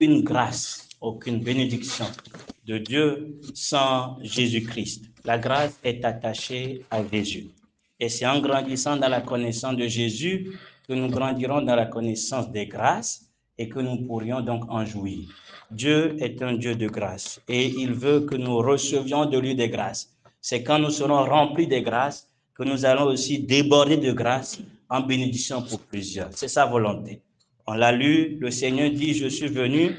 aucune grâce, aucune bénédiction de Dieu sans Jésus-Christ. La grâce est attachée à Jésus. Et c'est en grandissant dans la connaissance de Jésus que nous grandirons dans la connaissance des grâces et que nous pourrions donc en jouir. Dieu est un Dieu de grâce et il veut que nous recevions de lui des grâces. C'est quand nous serons remplis des grâces que nous allons aussi déborder de grâce en bénédiction pour plusieurs. C'est sa volonté. On l'a lu, le Seigneur dit, je suis venu,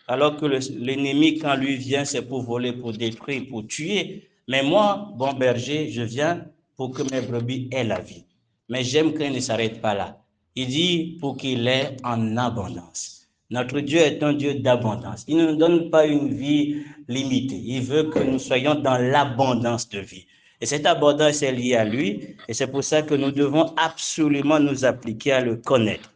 alors que l'ennemi, quand lui vient, c'est pour voler, pour détruire, pour tuer. Mais moi, bon berger, je viens pour que mes brebis aient la vie. Mais j'aime qu'il ne s'arrête pas là. Il dit pour qu'il ait en abondance. Notre Dieu est un Dieu d'abondance. Il ne nous donne pas une vie limitée. Il veut que nous soyons dans l'abondance de vie. Et cette abondance est liée à lui. Et c'est pour ça que nous devons absolument nous appliquer à le connaître.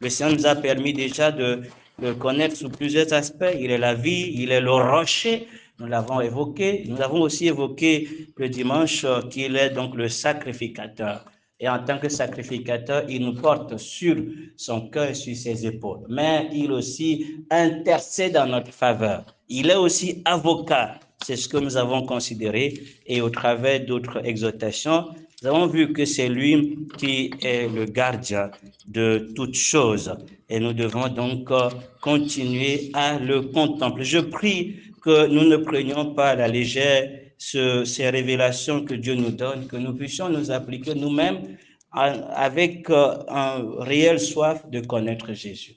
Le Seigneur nous a permis déjà de le connaître sous plusieurs aspects. Il est la vie, il est le rocher. Nous l'avons évoqué. Nous avons aussi évoqué le dimanche qu'il est donc le sacrificateur. Et en tant que sacrificateur, il nous porte sur son cœur, sur ses épaules. Mais il aussi intercède en notre faveur. Il est aussi avocat. C'est ce que nous avons considéré. Et au travers d'autres exhortations, nous avons vu que c'est lui qui est le gardien de toutes choses. Et nous devons donc continuer à le contempler. Je prie que nous ne prenions pas à la légère ces révélations que Dieu nous donne, que nous puissions nous appliquer nous-mêmes avec un réel soif de connaître Jésus.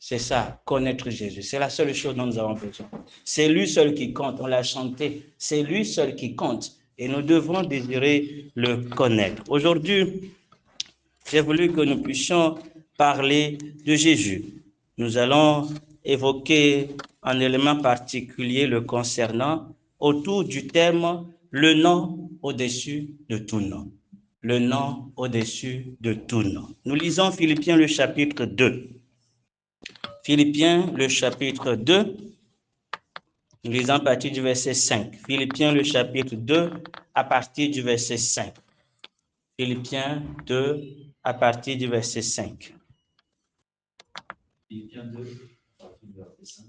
C'est ça, connaître Jésus. C'est la seule chose dont nous avons besoin. C'est lui seul qui compte. On l'a chanté. C'est lui seul qui compte. Et nous devons désirer le connaître. Aujourd'hui, j'ai voulu que nous puissions parler de Jésus. Nous allons évoquer un élément particulier le concernant autour du thème « Le nom au-dessus de tout nom ». Le nom au-dessus de tout nom. Nous lisons Philippiens le chapitre 2. Philippiens le chapitre 2, nous lisons à partir du verset 5. Philippiens le chapitre 2 à partir du verset 5. Philippiens 2 à partir du verset 5. Philippiens 2 à partir du verset 5.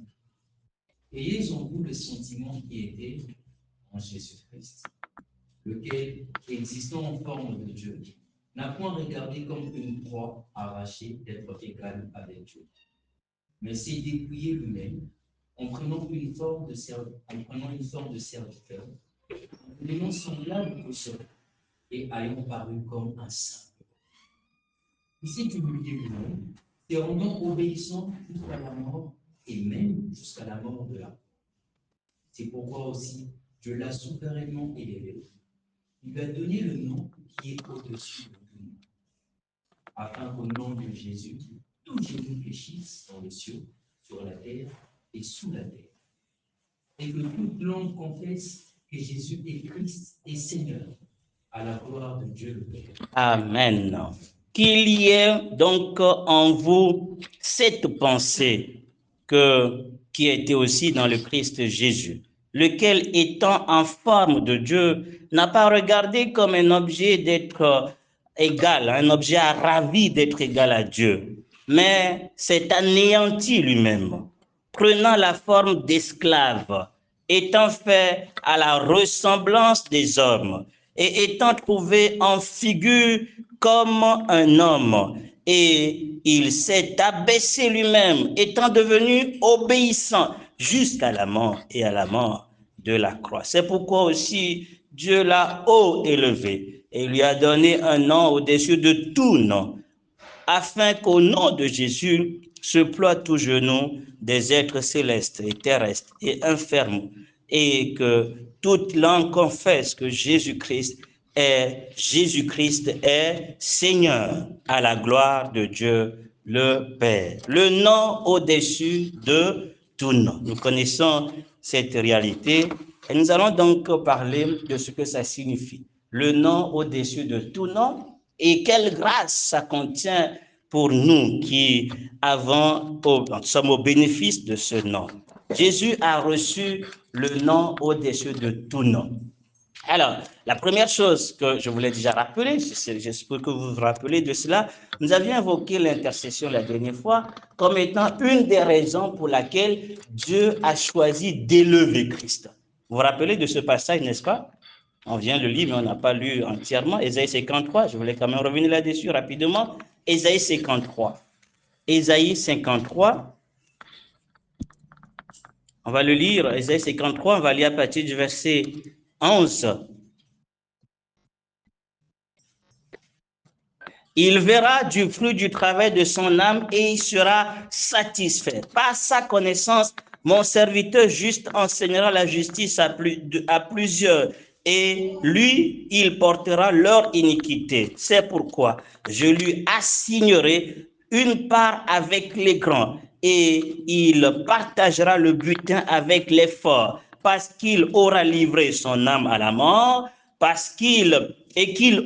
Ayez en vous le sentiment qui était en Jésus-Christ, lequel, existant en forme de Dieu, n'a point regardé comme une proie arrachée d'être égal avec Dieu, mais s'est dépouillé lui-même en prenant une forme de serviteur, en devenant semblable aux hommes et ayant paru comme un saint. Il s'est humilié lui-même, se rendant obéissant jusqu'à la mort et même jusqu'à la mort de la croix. C'est pourquoi aussi Dieu l'a souverainement élevé. Il lui a donné le nom qui est au-dessus de tout nom, afin qu'au nom de Jésus, tout genou fléchisse dans les cieux, sur la terre et sous la terre, et que toute langue confesse que Jésus est Christ et Seigneur, à la gloire de Dieu le Père. Amen. Qu'il y ait donc en vous cette pensée qui était aussi dans le Christ Jésus, lequel étant en forme de Dieu, n'a pas regardé comme un objet d'être égal, un objet ravi d'être égal à Dieu, mais s'est anéanti lui-même, prenant la forme d'esclave, étant fait à la ressemblance des hommes, et étant trouvé en figure comme un homme, et il s'est abaissé lui-même, étant devenu obéissant jusqu'à la mort et à la mort de la croix. C'est pourquoi aussi Dieu l'a haut élevé et lui a donné un nom au-dessus de tout nom, afin qu'au nom de Jésus se ploie tout genou des êtres célestes et terrestres et infernaux, et que toute langue confesse que Jésus-Christ est Seigneur, à la gloire de Dieu le Père. Le nom au-dessus de tout nom. Nous connaissons cette réalité et nous allons donc parler de ce que ça signifie. Le nom au-dessus de tout nom et quelle grâce ça contient pour nous qui sommes au bénéfice de ce nom. Jésus a reçu le nom au-dessus de tout nom. Alors, la première chose que je voulais déjà rappeler, j'espère que vous vous rappelez de cela, nous avions invoqué l'intercession la dernière fois comme étant une des raisons pour laquelle Dieu a choisi d'élever Christ. Vous vous rappelez de ce passage, n'est-ce pas? On vient de le lire, mais on n'a pas lu entièrement. Ésaïe 53, je voulais quand même revenir là-dessus rapidement. Ésaïe 53. Ésaïe 53, on va le lire, Ésaïe 53, on va lire à partir du verset 11. Il verra du fruit du travail de son âme et il sera satisfait. Par sa connaissance, mon serviteur juste enseignera la justice à plusieurs et lui, il portera leur iniquité. C'est pourquoi je lui assignerai une part avec les grands et il partagera le butin avec les forts parce qu'il aura livré son âme à la mort, parce qu'il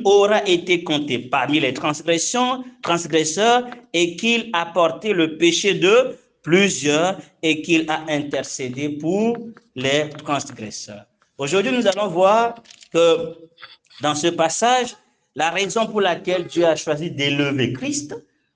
aura été compté parmi les transgresseurs et qu'il a porté le péché de plusieurs et qu'il a intercédé pour les transgresseurs. Aujourd'hui, nous allons voir que dans ce passage, la raison pour laquelle Dieu a choisi d'élever Christ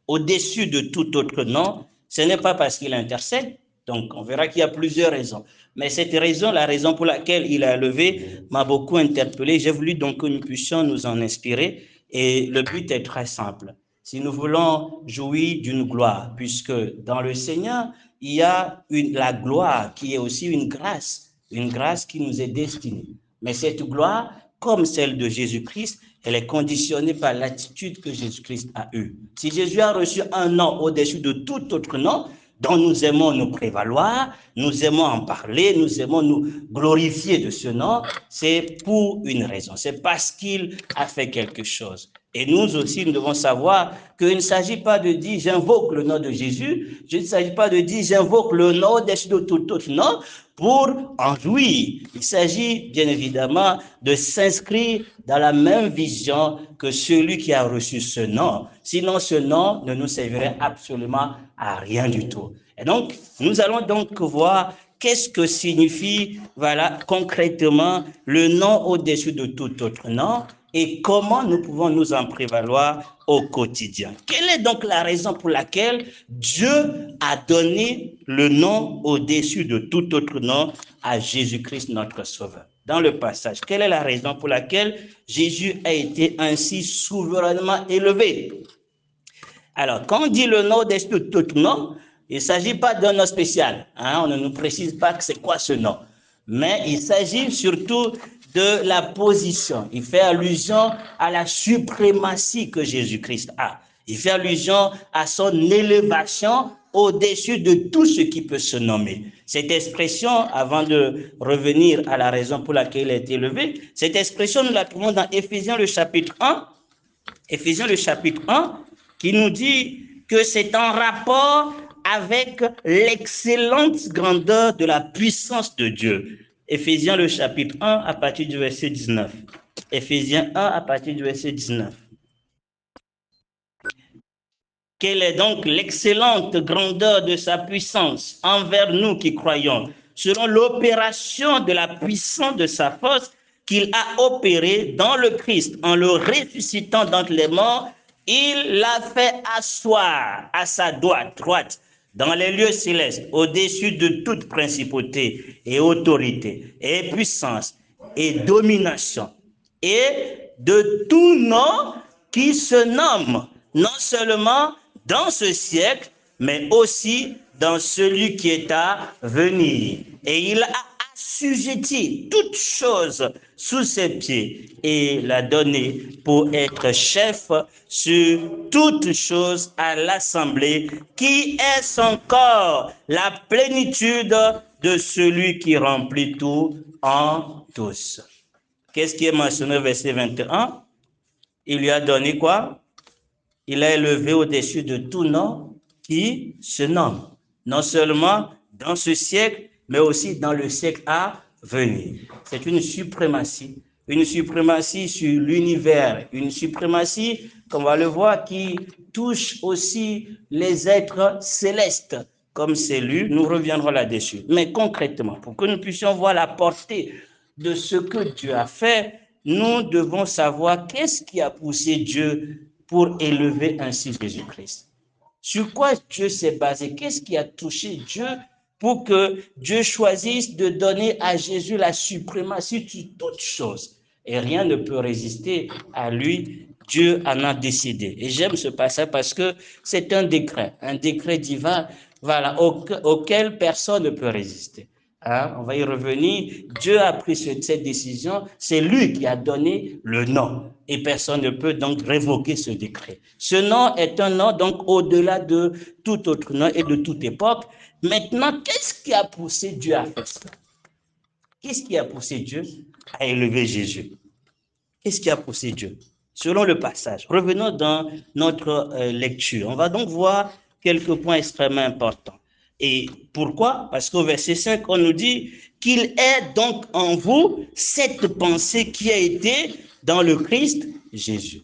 au-dessus de tout autre nom, ce n'est pas parce qu'il intercède. Donc, on verra qu'il y a plusieurs raisons. Mais cette raison, la raison pour laquelle il a élevé, m'a beaucoup interpellé. J'ai voulu donc que nous puissions nous en inspirer. Et le but est très simple. Si nous voulons jouir d'une gloire, puisque dans le Seigneur, il y a la gloire qui est aussi une grâce qui nous est destinée. Mais cette gloire, comme celle de Jésus-Christ, elle est conditionnée par l'attitude que Jésus-Christ a eue. Si Jésus a reçu un nom au-dessus de tout autre nom, dont nous aimons nous prévaloir, nous aimons en parler, nous aimons nous glorifier de ce nom, c'est pour une raison, c'est parce qu'il a fait quelque chose. Et nous aussi, nous devons savoir qu'il ne s'agit pas de dire j'invoque le nom de Jésus, il ne s'agit pas de dire j'invoque le nom au-dessus de tout autre nom pour en jouir. Il s'agit bien évidemment de s'inscrire dans la même vision que celui qui a reçu ce nom. Sinon, ce nom ne nous servirait absolument à rien du tout. Et donc, nous allons donc voir qu'est-ce que signifie, voilà, concrètement le nom au-dessus de tout autre nom et comment nous pouvons nous en prévaloir au quotidien. Quelle est donc la raison pour laquelle Dieu a donné le nom au-dessus de tout autre nom à Jésus-Christ notre Sauveur? Dans le passage, quelle est la raison pour laquelle Jésus a été ainsi souverainement élevé? Alors, quand on dit le nom au-dessus de tout nom, il ne s'agit pas d'un nom spécial. On ne nous précise pas que c'est quoi ce nom. Mais il s'agit surtout de la position. Il fait allusion à la suprématie que Jésus-Christ a. Il fait allusion à son élévation au-dessus de tout ce qui peut se nommer. Cette expression, avant de revenir à la raison pour laquelle il a été élevé, cette expression, nous la trouvons dans Éphésiens le chapitre 1. Éphésiens le chapitre 1, qui nous dit que c'est en rapport avec l'excellente grandeur de la puissance de Dieu. Éphésiens le chapitre 1 à partir du verset 19. Éphésiens 1 à partir du verset 19. Quelle est donc l'excellente grandeur de sa puissance envers nous qui croyons, selon l'opération de la puissance de sa force qu'il a opérée dans le Christ, en le ressuscitant d'entre les morts, il l'a fait asseoir à sa droite dans les lieux célestes, au-dessus de toute principauté et autorité et puissance et domination et de tout nom qui se nomme non seulement dans ce siècle, mais aussi dans celui qui est à venir. Et il a assujetti toutes choses sous ses pieds et l'a donné pour être chef sur toutes choses à l'assemblée, qui est son corps, la plénitude de celui qui remplit tout en tous. Qu'est-ce qui est mentionné au verset 21? Il lui a donné quoi? Il a élevé au-dessus de tout nom qui se nomme, non seulement dans ce siècle, mais aussi dans le siècle à venir. C'est une suprématie sur l'univers, une suprématie, comme on va le voir, qui touche aussi les êtres célestes, comme c'est lu, nous reviendrons là-dessus. Mais concrètement, pour que nous puissions voir la portée de ce que Dieu a fait, nous devons savoir qu'est-ce qui a poussé Dieu pour élever ainsi Jésus-Christ. Sur quoi Dieu s'est basé? Qu'est-ce qui a touché Dieu pour que Dieu choisisse de donner à Jésus la suprématie sur toutes choses? Et rien ne peut résister à lui. Dieu en a décidé. Et j'aime ce passage parce que c'est un décret divin, voilà, auquel personne ne peut résister. Hein, on va y revenir. Dieu a pris cette décision. C'est lui qui a donné le nom. Et personne ne peut donc révoquer ce décret. Ce nom est un nom donc au-delà de tout autre nom et de toute époque. Maintenant, qu'est-ce qui a poussé Dieu à faire cela? Qu'est-ce qui a poussé Dieu à élever Jésus? Qu'est-ce qui a poussé Dieu? Selon le passage. Revenons dans notre lecture. On va donc voir quelques points extrêmement importants. Et pourquoi? Parce qu'au verset 5, on nous dit qu'il est donc en vous cette pensée qui a été dans le Christ Jésus.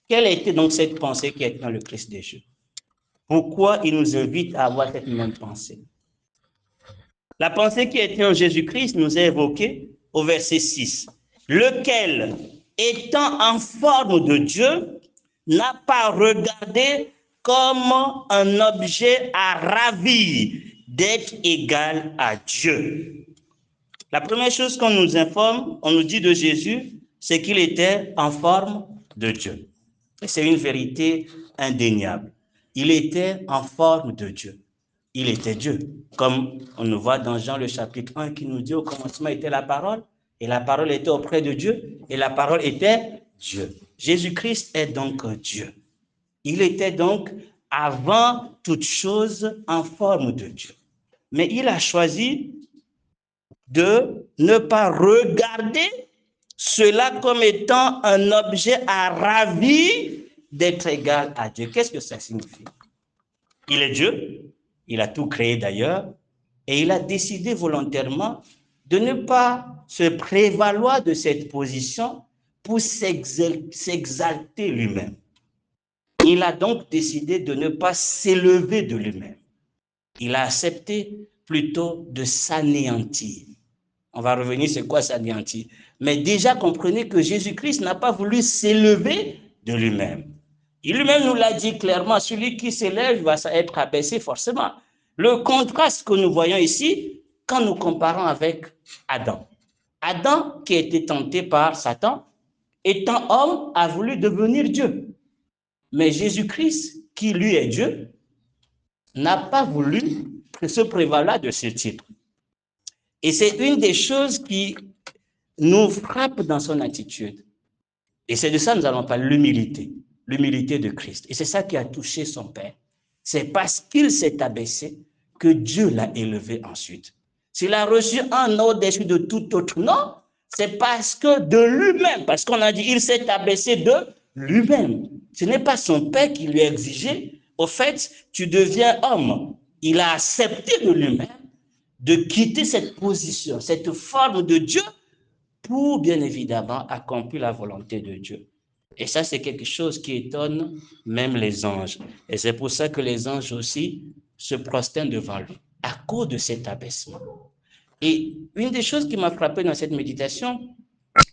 Quelle a été donc cette pensée qui a été dans le Christ Jésus? Pourquoi il nous invite à avoir cette même pensée? La pensée qui a été en Jésus-Christ nous est évoquée au verset 6. Lequel, étant en forme de Dieu, n'a pas regardé comme un objet à ravir d'être égal à Dieu. La première chose qu'on nous informe, on nous dit de Jésus, c'est qu'il était en forme de Dieu. Et c'est une vérité indéniable. Il était en forme de Dieu. Il était Dieu. Comme on le voit dans Jean le chapitre 1 qui nous dit au commencement était la parole, et la parole était auprès de Dieu, et la parole était Dieu. Jésus-Christ est donc Dieu. Il était donc avant toute chose en forme de Dieu. Mais il a choisi de ne pas regarder cela comme étant un objet à ravir d'être égal à Dieu. Qu'est-ce que ça signifie? Il est Dieu, il a tout créé d'ailleurs, et il a décidé volontairement de ne pas se prévaloir de cette position pour s'exalter lui-même. Il a donc décidé de ne pas s'élever de lui-même. Il a accepté plutôt de s'anéantir. On va revenir, c'est quoi s'anéantir? Mais déjà, comprenez que Jésus-Christ n'a pas voulu s'élever de lui-même. Il lui-même nous l'a dit clairement, celui qui s'élève va être abaissé forcément. Le contraste que nous voyons ici, quand nous comparons avec Adam. Adam, qui a été tenté par Satan, étant homme, a voulu devenir Dieu. Mais Jésus-Christ, qui lui est Dieu, n'a pas voulu se prévaloir de ce titre. Et c'est une des choses qui nous frappe dans son attitude. Et c'est de ça que nous allons parler, l'humilité de Christ. Et c'est ça qui a touché son Père. C'est parce qu'il s'est abaissé que Dieu l'a élevé ensuite. S'il a reçu un nom au-dessus de tout autre nom, c'est parce que de lui-même, parce qu'on a dit il s'est abaissé de lui-même. Ce n'est pas son Père qui lui a exigé, au fait, tu deviens homme. Il a accepté de lui-même de quitter cette position, cette forme de Dieu pour, bien évidemment, accomplir la volonté de Dieu. Et ça, c'est quelque chose qui étonne même les anges. Et c'est pour ça que les anges aussi se prosternent devant lui, à cause de cet abaissement. Et une des choses qui m'a frappé dans cette méditation,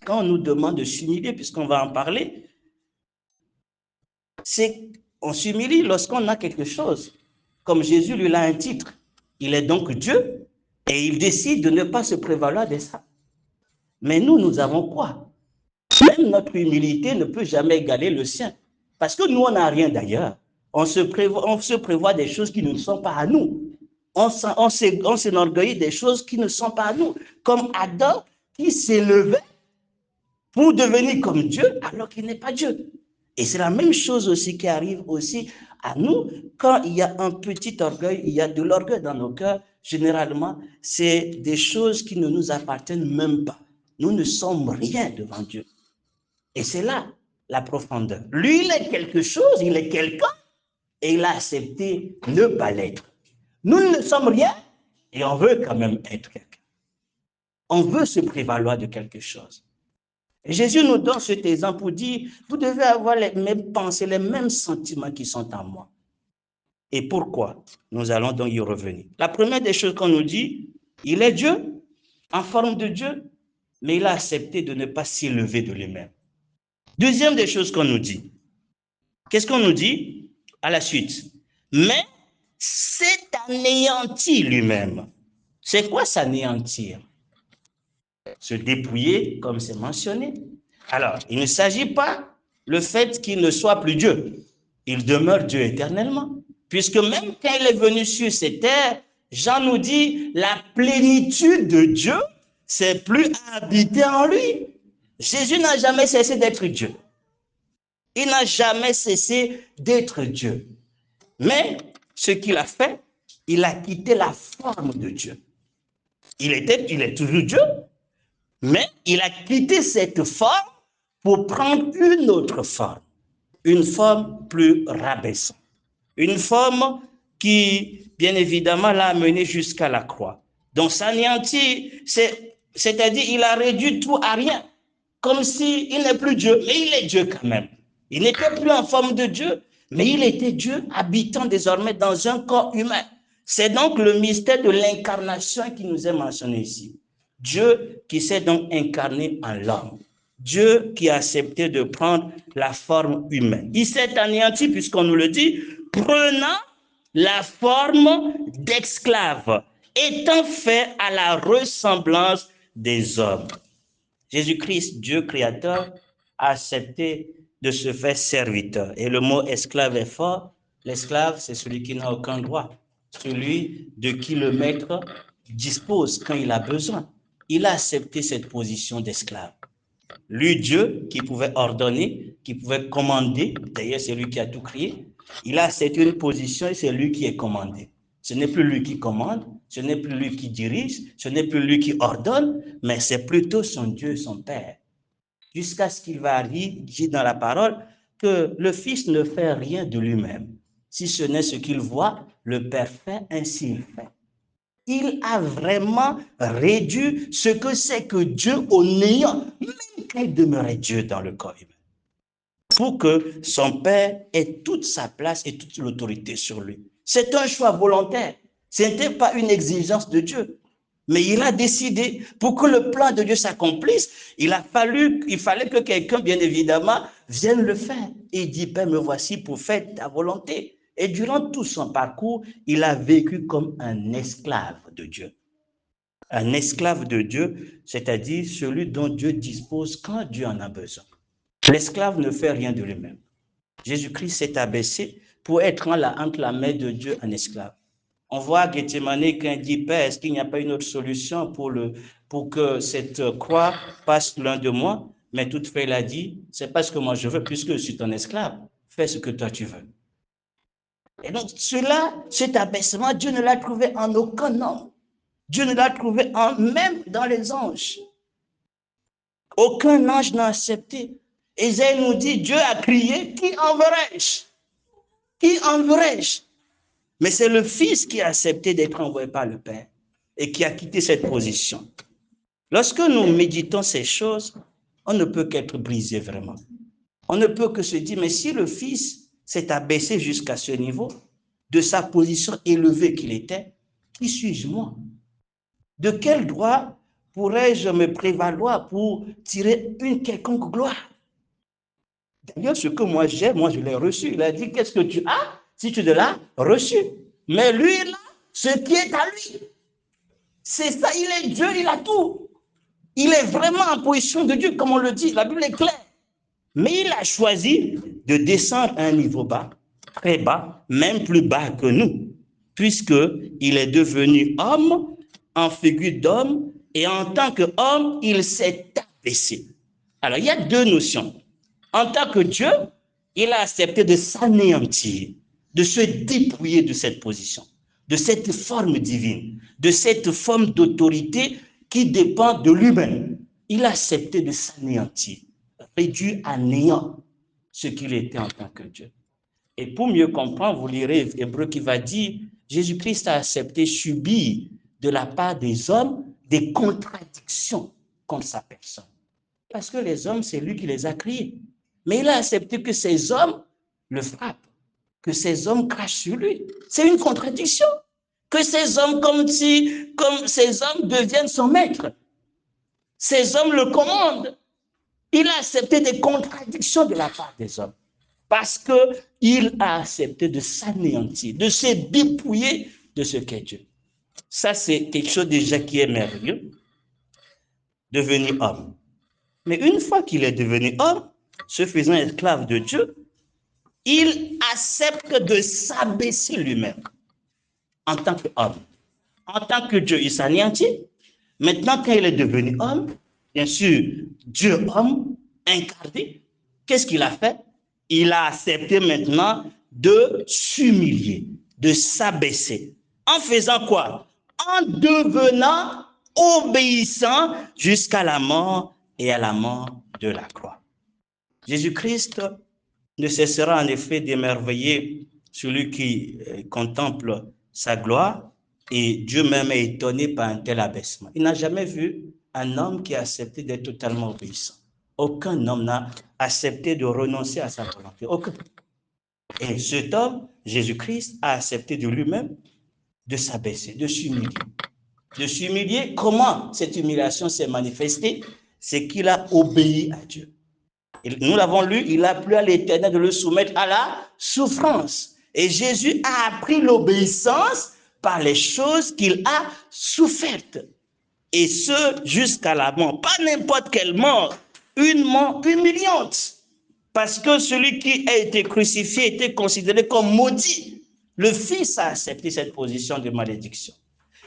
quand on nous demande de s'humilier, puisqu'on va en parler, c'est qu'on s'humilie lorsqu'on a quelque chose. Comme Jésus lui a un titre. Il est donc Dieu et il décide de ne pas se prévaloir de ça. Mais nous avons quoi? Même notre humilité ne peut jamais égaler le sien. Parce que nous, on n'a rien d'ailleurs. On se prévoit des choses qui ne sont pas à nous. On s'enorgueillit des choses qui ne sont pas à nous. Comme Adam qui s'élevait pour devenir comme Dieu alors qu'il n'est pas Dieu. Et c'est la même chose aussi qui arrive aussi à nous quand il y a un petit orgueil, il y a de l'orgueil dans nos cœurs. Généralement, c'est des choses qui ne nous appartiennent même pas. Nous ne sommes rien devant Dieu. Et c'est là la profondeur. Lui, il est quelque chose, il est quelqu'un, et il a accepté ne pas l'être. Nous ne sommes rien, et on veut quand même être quelqu'un. On veut se prévaloir de quelque chose. Et Jésus nous donne cet exemple pour dire, vous devez avoir les mêmes pensées, les mêmes sentiments qui sont en moi. Et pourquoi? Nous allons donc y revenir. La première des choses qu'on nous dit, il est Dieu, en forme de Dieu, mais il a accepté de ne pas s'élever de lui-même. Deuxième des choses qu'on nous dit. Qu'est-ce qu'on nous dit à la suite? Mais s'est anéanti lui-même. C'est quoi s'anéantir? Se dépouiller, comme c'est mentionné. Alors, il ne s'agit pas le fait qu'il ne soit plus Dieu. Il demeure Dieu éternellement. Puisque même quand il est venu sur ces terres, Jean nous dit, la plénitude de Dieu, c'est plus à habiter en lui. Jésus n'a jamais cessé d'être Dieu. Il n'a jamais cessé d'être Dieu. Mais ce qu'il a fait, il a quitté la forme de Dieu. Il est toujours Dieu, mais il a quitté cette forme pour prendre une autre forme, une forme plus rabaissante, une forme qui, bien évidemment, l'a amené jusqu'à la croix. Donc, s'anéantir, c'est-à-dire il a réduit tout à rien, comme s'il n'est plus Dieu, mais il est Dieu quand même. Il n'était plus en forme de Dieu, mais il était Dieu habitant désormais dans un corps humain. C'est donc le mystère de l'incarnation qui nous est mentionné ici. Dieu qui s'est donc incarné en l'homme. Dieu qui a accepté de prendre la forme humaine. Il s'est anéanti, puisqu'on nous le dit, prenant la forme d'esclave, étant fait à la ressemblance des hommes. Jésus-Christ, Dieu créateur, a accepté de se faire serviteur. Et le mot esclave est fort. L'esclave, c'est celui qui n'a aucun droit, celui de qui le maître dispose quand il a besoin. Il a accepté cette position d'esclave. Lui, Dieu, qui pouvait ordonner, qui pouvait commander, d'ailleurs c'est lui qui a tout créé, il a accepté une position et c'est lui qui est commandé. Ce n'est plus lui qui commande, ce n'est plus lui qui dirige, ce n'est plus lui qui ordonne, mais c'est plutôt son Dieu, son Père. Jusqu'à ce qu'il va dire dans la parole que le Fils ne fait rien de lui-même. Si ce n'est ce qu'il voit, le Père fait, ainsi il fait. Il a vraiment réduit ce que c'est que Dieu au néant, même quand il demeurait Dieu dans le corps humain, pour que son Père ait toute sa place et toute l'autorité sur lui. C'est un choix volontaire. Ce n'était pas une exigence de Dieu. Mais il a décidé, pour que le plan de Dieu s'accomplisse, il fallait que quelqu'un, bien évidemment, vienne le faire. Et il dit, Père, me voici pour faire ta volonté. Et durant tout son parcours, il a vécu comme un esclave de Dieu. Un esclave de Dieu, c'est-à-dire celui dont Dieu dispose quand Dieu en a besoin. L'esclave ne fait rien de lui-même. Jésus-Christ s'est abaissé pour être entre la main de Dieu un esclave. On voit à Gethsemane quand il dit, Père, est-ce qu'il n'y a pas une autre solution pour que cette croix passe loin de moi? Mais toutefois, il a dit, c'est pas ce que moi je veux, puisque je suis ton esclave. Fais ce que toi tu veux. Et donc, cet abaissement, Dieu ne l'a trouvé en aucun homme. Dieu ne l'a trouvé même dans les anges. Aucun ange n'a accepté. Ésaïe nous dit, Dieu a crié, qui enverrai-je? Qui enverrai-je? Mais c'est le Fils qui a accepté d'être envoyé par le Père et qui a quitté cette position. Lorsque nous méditons ces choses, on ne peut qu'être brisé vraiment. On ne peut que se dire, mais si le Fils s'est abaissé jusqu'à ce niveau, de sa position élevée qu'il était, qui suis-je moi? De quel droit pourrais-je me prévaloir pour tirer une quelconque gloire? D'ailleurs, ce que moi j'ai, moi je l'ai reçu. Il a dit, qu'est-ce que tu as si tu l'as reçu? Mais lui, il a ce qui est à lui. C'est ça, il est Dieu, il a tout. Il est vraiment en position de Dieu, comme on le dit, la Bible est claire. Mais il a choisi de descendre à un niveau bas, très bas, même plus bas que nous, puisqu'il est devenu homme, en figure d'homme, et en tant qu'homme, il s'est abaissé. Alors, il y a deux notions. En tant que Dieu, il a accepté de s'anéantir, de se dépouiller de cette position, de cette forme divine, de cette forme d'autorité qui dépend de lui-même. Il a accepté de s'anéantir, réduit à néant ce qu'il était en tant que Dieu. Et pour mieux comprendre, vous lirez Hébreu qui va dire, Jésus-Christ a accepté subir de la part des hommes des contradictions contre sa personne. Parce que les hommes, c'est lui qui les a créés. Mais il a accepté que ces hommes le frappent, que ces hommes crachent sur lui. C'est une contradiction. Que ces hommes, comme ces hommes deviennent son maître. Ces hommes le commandent. Il a accepté des contradictions de la part des hommes parce qu'il a accepté de s'anéantir, de se dépouiller de ce qu'est Dieu. Ça, c'est quelque chose déjà qui est merveilleux, devenir homme. Mais une fois qu'il est devenu homme, se faisant esclave de Dieu, il accepte de s'abaisser lui-même en tant qu'homme. En tant que Dieu, il s'anéantit. Maintenant, quand il est devenu homme, bien sûr, Dieu homme, incarné, qu'est-ce qu'il a fait? Il a accepté maintenant de s'humilier, de s'abaisser. En faisant quoi? En devenant obéissant jusqu'à la mort et à la mort de la croix. Jésus-Christ ne cessera en effet d'émerveiller celui qui contemple sa gloire, et Dieu même est étonné par un tel abaissement. Il n'a jamais vu un homme qui a accepté d'être totalement obéissant. Aucun homme n'a accepté de renoncer à sa volonté. Aucun. Et cet homme, Jésus-Christ, a accepté de lui-même de s'abaisser, de s'humilier. De s'humilier, comment cette humiliation s'est manifestée? C'est qu'il a obéi à Dieu. Nous l'avons lu, il a plu à l'Éternel de le soumettre à la souffrance. Et Jésus a appris l'obéissance par les choses qu'il a souffertes. Et ce, jusqu'à la mort. Pas n'importe quelle mort, une mort humiliante. Parce que celui qui a été crucifié était considéré comme maudit. Le Fils a accepté cette position de malédiction.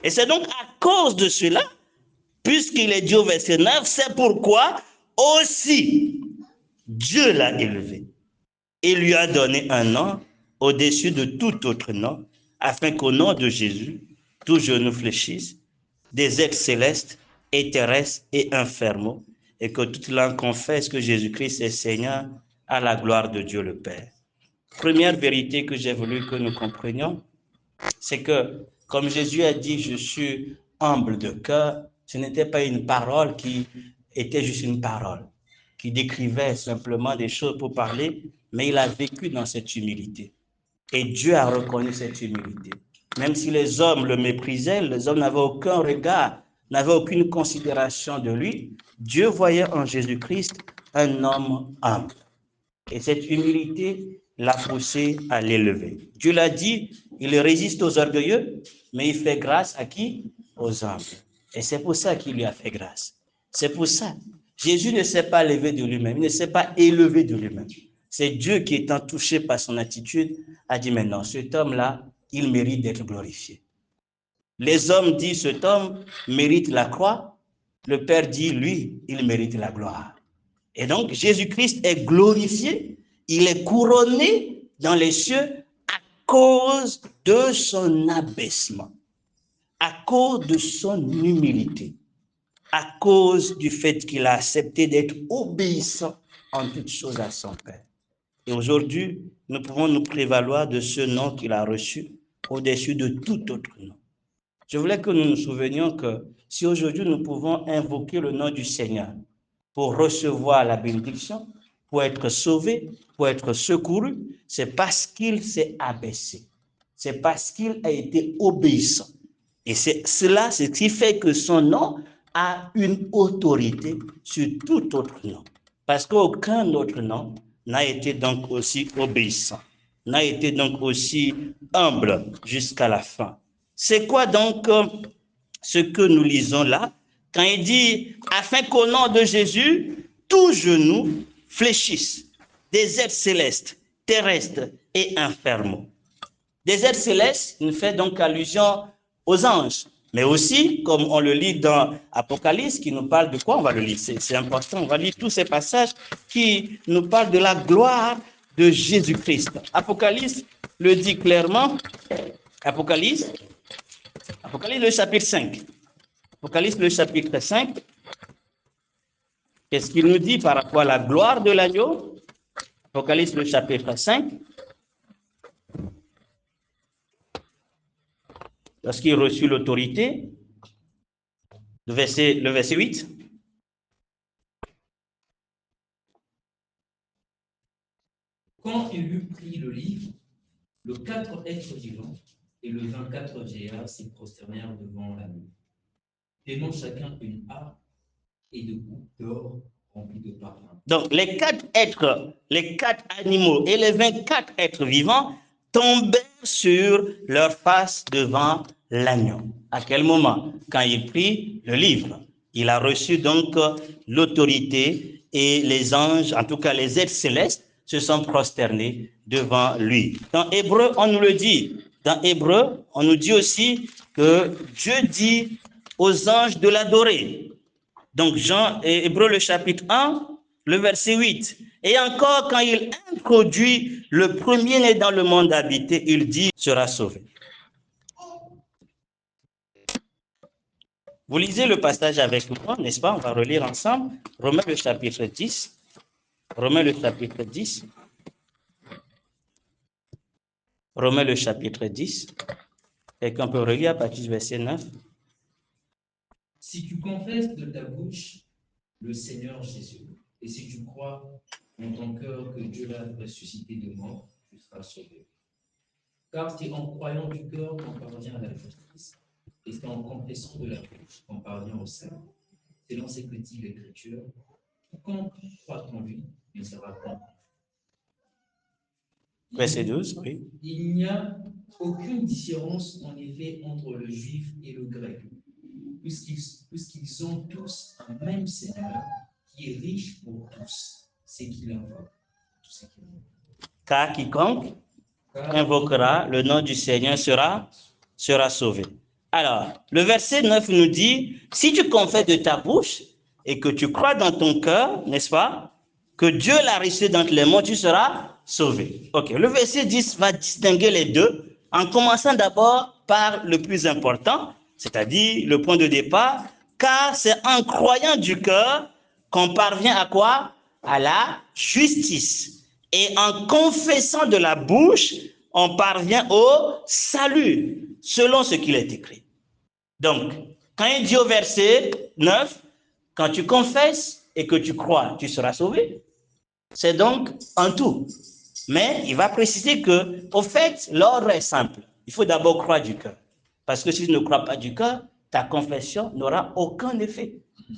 Et c'est donc à cause de cela, puisqu'il est dit au verset 9, c'est pourquoi aussi Dieu l'a élevé et lui a donné un nom au-dessus de tout autre nom, afin qu'au nom de Jésus, tout genou fléchisse, des êtres célestes et terrestres et infernaux, et que toute langue confesse que Jésus-Christ est Seigneur, à la gloire de Dieu le Père. Première vérité que j'ai voulu que nous comprenions, c'est que, comme Jésus a dit, je suis humble de cœur, ce n'était pas une parole qui était juste une parole, qui décrivait simplement des choses pour parler, mais il a vécu dans cette humilité. Et Dieu a reconnu cette humilité. Même si les hommes le méprisaient, les hommes n'avaient aucun regard, n'avaient aucune considération de lui, Dieu voyait en Jésus-Christ un homme humble. Et cette humilité l'a poussé à l'élever. Dieu l'a dit, il résiste aux orgueilleux, mais il fait grâce à qui? Aux humbles. Et c'est pour ça qu'il lui a fait grâce. C'est pour ça. Jésus ne s'est pas levé de lui-même, il ne s'est pas élevé de lui-même. C'est Dieu qui, étant touché par son attitude, a dit maintenant, cet homme-là, il mérite d'être glorifié. Les hommes disent, cet homme mérite la croix. Le Père dit, lui, il mérite la gloire. Et donc, Jésus-Christ est glorifié, il est couronné dans les cieux à cause de son abaissement, à cause de son humilité, à cause du fait qu'il a accepté d'être obéissant en toutes choses à son Père. Et aujourd'hui, nous pouvons nous prévaloir de ce nom qu'il a reçu au-dessus de tout autre nom. Je voulais que nous nous souvenions que si aujourd'hui nous pouvons invoquer le nom du Seigneur pour recevoir la bénédiction, pour être sauvé, pour être secouru, c'est parce qu'il s'est abaissé. C'est parce qu'il a été obéissant. Et c'est cela, c'est ce qui fait que son nom a une autorité sur tout autre nom. Parce qu'aucun autre nom n'a été donc aussi obéissant, n'a été donc aussi humble jusqu'à la fin. C'est quoi donc ce que nous lisons là, quand il dit, afin qu'au nom de Jésus, tout genou fléchisse, des êtres célestes, terrestres et infernaux. Des êtres célestes, il fait donc allusion aux anges, mais aussi, comme on le lit dans Apocalypse, qui nous parle de quoi? On va le lire, c'est important, on va lire tous ces passages qui nous parlent de la gloire de Jésus-Christ. Apocalypse le dit clairement, Apocalypse le chapitre 5. Apocalypse le chapitre 5, qu'est-ce qu'il nous dit par rapport à la gloire de l'agneau? Apocalypse le chapitre 5. Lorsqu'il reçut l'autorité, le verset 8. Quand il eut pris le livre, les 4 êtres vivants et le 24 vieillards s'y prosternèrent devant l'agneau, tenant chacun une harpe et de boucles d'or remplies de parfums. Donc, les 4 êtres, les 4 animaux et les 24 êtres vivants tombèrent sur leur face devant l'agneau. À quel moment? Quand il prit le livre. Il a reçu donc l'autorité et les anges, en tout cas les êtres célestes, se sont prosternés devant lui. Dans Hébreu, on nous le dit. Dans Hébreu, on nous dit aussi que Dieu dit aux anges de l'adorer. Donc, Hébreu, le chapitre 1, le verset 8. Et encore, quand il introduit le premier-né dans le monde habité, il dit « sera sauvé ». Vous lisez le passage avec moi, n'est-ce pas? On va relire ensemble. Romains le chapitre 10. Romains le chapitre 10. Romains le chapitre 10. Et qu'on peut relire à partir du verset 9. Si tu confesses de ta bouche le Seigneur Jésus, et si tu crois dans ton cœur que Dieu l'a ressuscité de mort, tu seras sauvé. Car c'est en croyant du cœur qu'on parvient à la justice, et c'est en confessant de la bouche qu'on parvient au salut. Selon ce que dit l'Écriture, quiconque croit en lui ne sera pas. Verset 12, oui. Il n'y a aucune différence, en effet, entre le juif et le grec, puisqu'ils ont tous un même Seigneur qui est riche pour tous, ce qu'il invoque. Car quiconque invoquera le nom du Seigneur sera sauvé. Alors, le verset 9 nous dit, si tu confesses de ta bouche et que tu crois dans ton cœur, n'est-ce pas, que Dieu l'a ressuscité d'entre les morts, tu seras sauvé. Ok, le verset 10 va distinguer les deux, en commençant d'abord par le plus important, c'est-à-dire le point de départ, car c'est en croyant du cœur qu'on parvient à quoi? À la justice. Et en confessant de la bouche, on parvient au salut, selon ce qu'il est écrit. Donc, quand il dit au verset 9, quand tu confesses et que tu crois, tu seras sauvé. C'est donc un tout. Mais il va préciser que, au fait, l'ordre est simple. Il faut d'abord croire du cœur. Parce que si tu ne crois pas du cœur, ta confession n'aura aucun effet.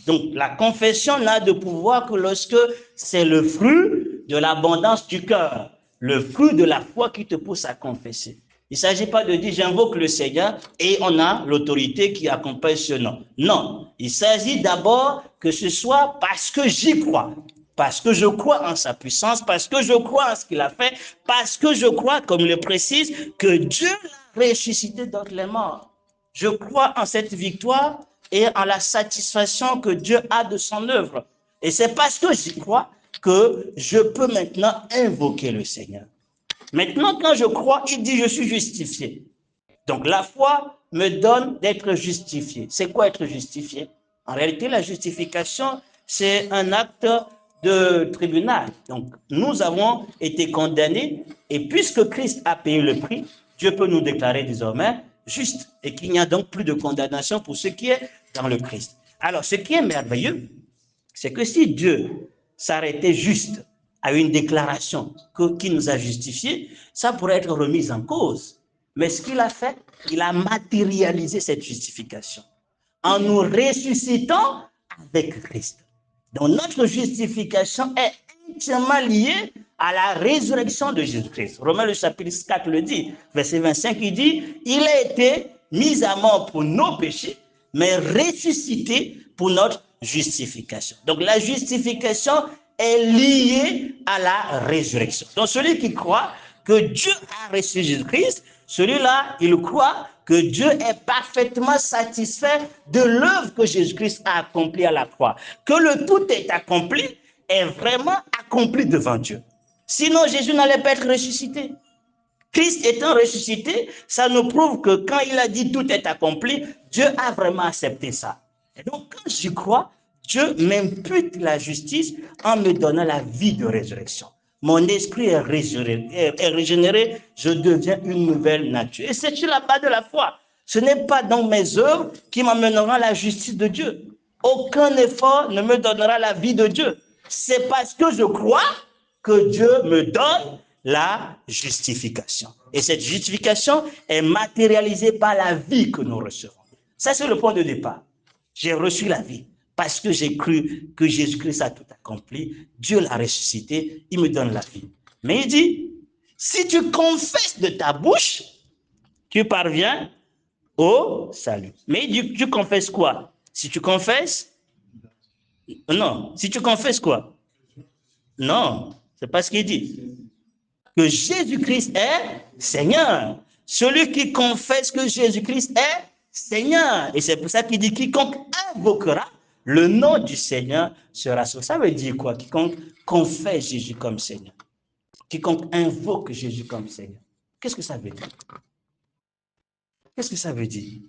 Donc, la confession n'a de pouvoir que lorsque c'est le fruit de l'abondance du cœur, le fruit de la foi qui te pousse à confesser. Il ne s'agit pas de dire j'invoque le Seigneur et on a l'autorité qui accompagne ce nom. Non, il s'agit d'abord que ce soit parce que j'y crois. Parce que je crois en sa puissance, parce que je crois en ce qu'il a fait, parce que je crois, comme il le précise, que Dieu l'a ressuscité d'entre les morts. Je crois en cette victoire et en la satisfaction que Dieu a de son œuvre. Et c'est parce que j'y crois que je peux maintenant invoquer le Seigneur. Maintenant, quand je crois, il dit je suis justifié. Donc la foi me donne d'être justifié. C'est quoi être justifié? En réalité, la justification, c'est un acte de tribunal. Donc, nous avons été condamnés et puisque Christ a payé le prix, Dieu peut nous déclarer désormais justes et qu'il n'y a donc plus de condamnation pour ce qui est dans le Christ. Alors, ce qui est merveilleux, c'est que si Dieu s'arrêtait juste à une déclaration qui nous a justifiés, ça pourrait être remis en cause. Mais ce qu'il a fait, il a matérialisé cette justification en nous ressuscitant avec Christ. Donc notre justification est intimement liée à la résurrection de Jésus-Christ. Romains le chapitre 4 le dit, verset 25, il dit, il a été mis à mort pour nos péchés, mais ressuscité pour notre justification. Donc la justification est liée à la résurrection. Donc celui qui croit que Dieu a ressuscité Jésus-Christ, celui-là, il croit que Dieu est parfaitement satisfait de l'œuvre que Jésus-Christ a accomplie à la croix. Que le tout est accompli, est vraiment accompli devant Dieu. Sinon, Jésus n'allait pas être ressuscité. Christ étant ressuscité, ça nous prouve que quand il a dit tout est accompli, Dieu a vraiment accepté ça. Et donc, quand j'y crois, Dieu m'impute la justice en me donnant la vie de résurrection. Mon esprit est régénéré, je deviens une nouvelle nature. Et c'est sur la base de la foi. Ce n'est pas dans mes œuvres qui m'amèneront à la justice de Dieu. Aucun effort ne me donnera la vie de Dieu. C'est parce que je crois que Dieu me donne la justification. Et cette justification est matérialisée par la vie que nous recevons. Ça, c'est le point de départ. J'ai reçu la vie. parce que j'ai cru que Jésus-Christ a tout accompli, Dieu l'a ressuscité, il me donne la vie. Mais il dit, si tu confesses de ta bouche, tu parviens au salut. Mais il dit, tu confesses quoi? Si tu confesses, non. Si tu confesses quoi? Non, c'est pas ce qu'il dit. Que Jésus-Christ est Seigneur. Celui qui confesse que Jésus-Christ est Seigneur. Et c'est pour ça qu'il dit, quiconque invoquera le nom du Seigneur sera sauvé. Ça veut dire quoi? Quiconque confesse Jésus comme Seigneur. Quiconque invoque Jésus comme Seigneur. Qu'est-ce que ça veut dire? Qu'est-ce que ça veut dire?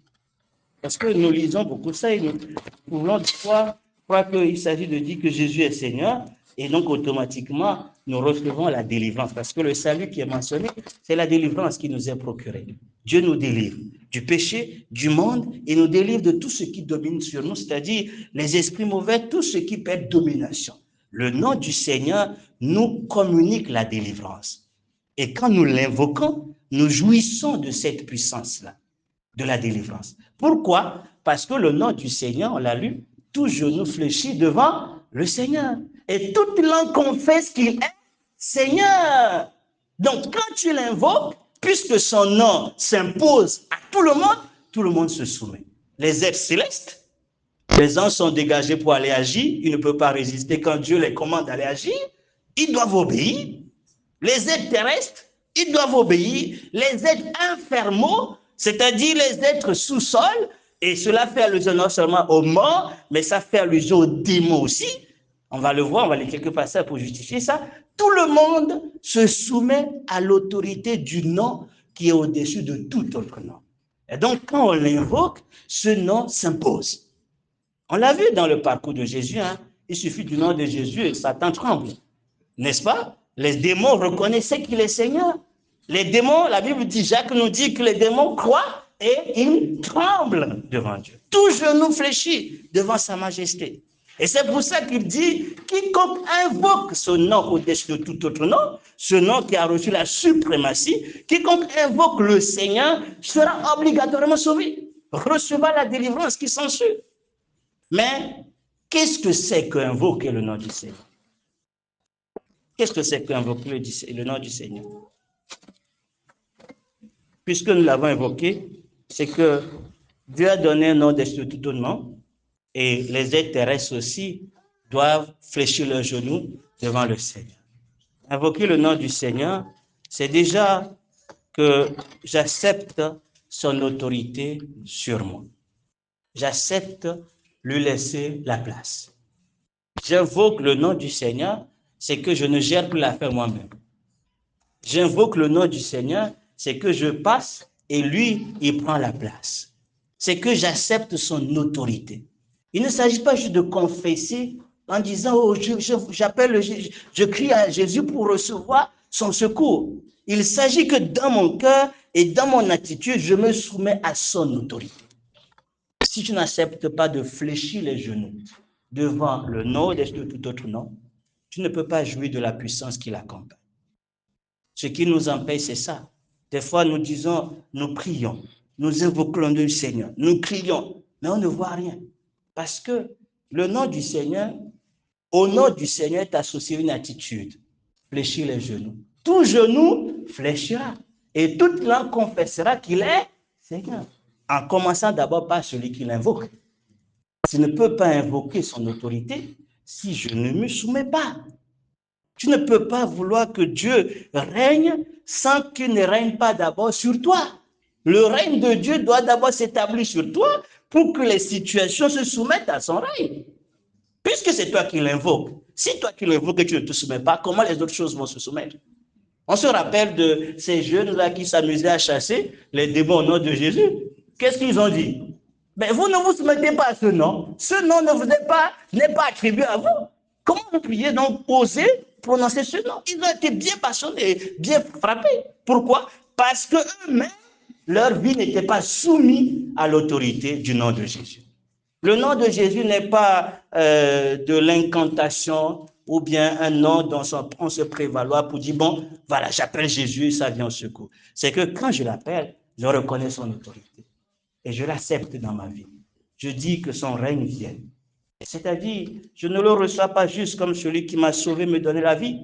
Parce que nous lisons beaucoup ça et nous pouvons croire qu'il s'agit de dire que Jésus est Seigneur et donc automatiquement nous recevons la délivrance. Parce que le salut qui est mentionné, c'est la délivrance qui nous est procurée. Dieu nous délivre du péché, du monde et nous délivre de tout ce qui domine sur nous, c'est-à-dire les esprits mauvais, tout ce qui peut être domination. Le nom du Seigneur nous communique la délivrance. Et quand nous l'invoquons, nous jouissons de cette puissance-là, de la délivrance. Pourquoi? Parce que le nom du Seigneur, on l'a lu, tout genou fléchit devant le Seigneur. Et toute langue confesse qu'il est Seigneur. Donc, quand tu l'invoques, puisque son nom s'impose à tout le monde se soumet. Les êtres célestes, les anges sont dégagés pour aller agir, ils ne peuvent pas résister quand Dieu les commande d'aller agir, ils doivent obéir. Les êtres terrestres, ils doivent obéir. Les êtres infernaux, c'est-à-dire les êtres sous-sol, et cela fait allusion non seulement aux morts, mais ça fait allusion aux démons aussi. On va le voir, on va lire quelques passages pour justifier ça. Tout le monde se soumet à l'autorité du nom qui est au-dessus de tout autre nom. Et donc, quand on l'invoque, ce nom s'impose. On l'a vu dans le parcours de Jésus, hein? Il suffit du nom de Jésus et Satan tremble. N'est-ce pas? Les démons reconnaissaient qu'il est Seigneur. Les démons, la Bible dit, Jacques nous dit que les démons croient et ils tremblent devant Dieu. Tout genou fléchit devant sa majesté. Et c'est pour ça qu'il dit, quiconque invoque ce nom au-dessus de tout autre nom, ce nom qui a reçu la suprématie, quiconque invoque le Seigneur sera obligatoirement sauvé, recevra la délivrance qui s'ensuit. Mais qu'est-ce que c'est qu'invoquer le nom du Seigneur? Qu'est-ce que c'est qu'invoquer le nom du Seigneur? Puisque nous l'avons invoqué, c'est que Dieu a donné un nom au-dessus de tout nom, et les êtres terrestres aussi doivent fléchir leurs genoux devant le Seigneur. Invoquer le nom du Seigneur, c'est déjà que j'accepte son autorité sur moi. J'accepte lui laisser la place. J'invoque le nom du Seigneur, c'est que je ne gère plus l'affaire moi-même. J'invoque le nom du Seigneur, c'est que je passe et lui, il prend la place. C'est que j'accepte son autorité. Il ne s'agit pas juste de confesser en disant, oh, je crie à Jésus pour recevoir son secours. Il s'agit que dans mon cœur et dans mon attitude, je me soumets à son autorité. Si tu n'acceptes pas de fléchir les genoux devant le nom de tout autre nom, tu ne peux pas jouir de la puissance qui l'accompagne. Ce qui nous empêche, c'est ça. Des fois, nous disons, nous prions, nous invoquons le Seigneur, nous crions, mais on ne voit rien. Parce que le nom du Seigneur, au nom du Seigneur est associé une attitude, fléchir les genoux. Tout genou fléchira et toute langue confessera qu'il est Seigneur. En commençant d'abord par celui qui l'invoque. Tu ne peux pas invoquer son autorité si je ne me soumets pas. Tu ne peux pas vouloir que Dieu règne sans qu'il ne règne pas d'abord sur toi. Le règne de Dieu doit d'abord s'établir sur toi pour que les situations se soumettent à son règne. Puisque c'est toi qui l'invoques. Si toi qui l'invoques et tu ne te soumets pas, comment les autres choses vont se soumettre? On se rappelle de ces jeunes-là qui s'amusaient à chasser les démons au nom de Jésus. Qu'est-ce qu'ils ont dit? Mais vous ne vous soumettez pas à ce nom. Ce nom n'est pas attribué à vous. Comment vous priez donc oser prononcer ce nom? Ils ont été bien passionnés, bien frappés. Pourquoi? Parce qu'eux-mêmes, leur vie n'était pas soumise à l'autorité du nom de Jésus. Le nom de Jésus n'est pas de l'incantation ou bien un nom dont on se prévaloir pour dire, bon, voilà, j'appelle Jésus, ça vient au secours. C'est que quand je l'appelle, je reconnais son autorité et je l'accepte dans ma vie. Je dis que son règne vienne. C'est-à-dire, je ne le reçois pas juste comme celui qui m'a sauvé, me donné la vie,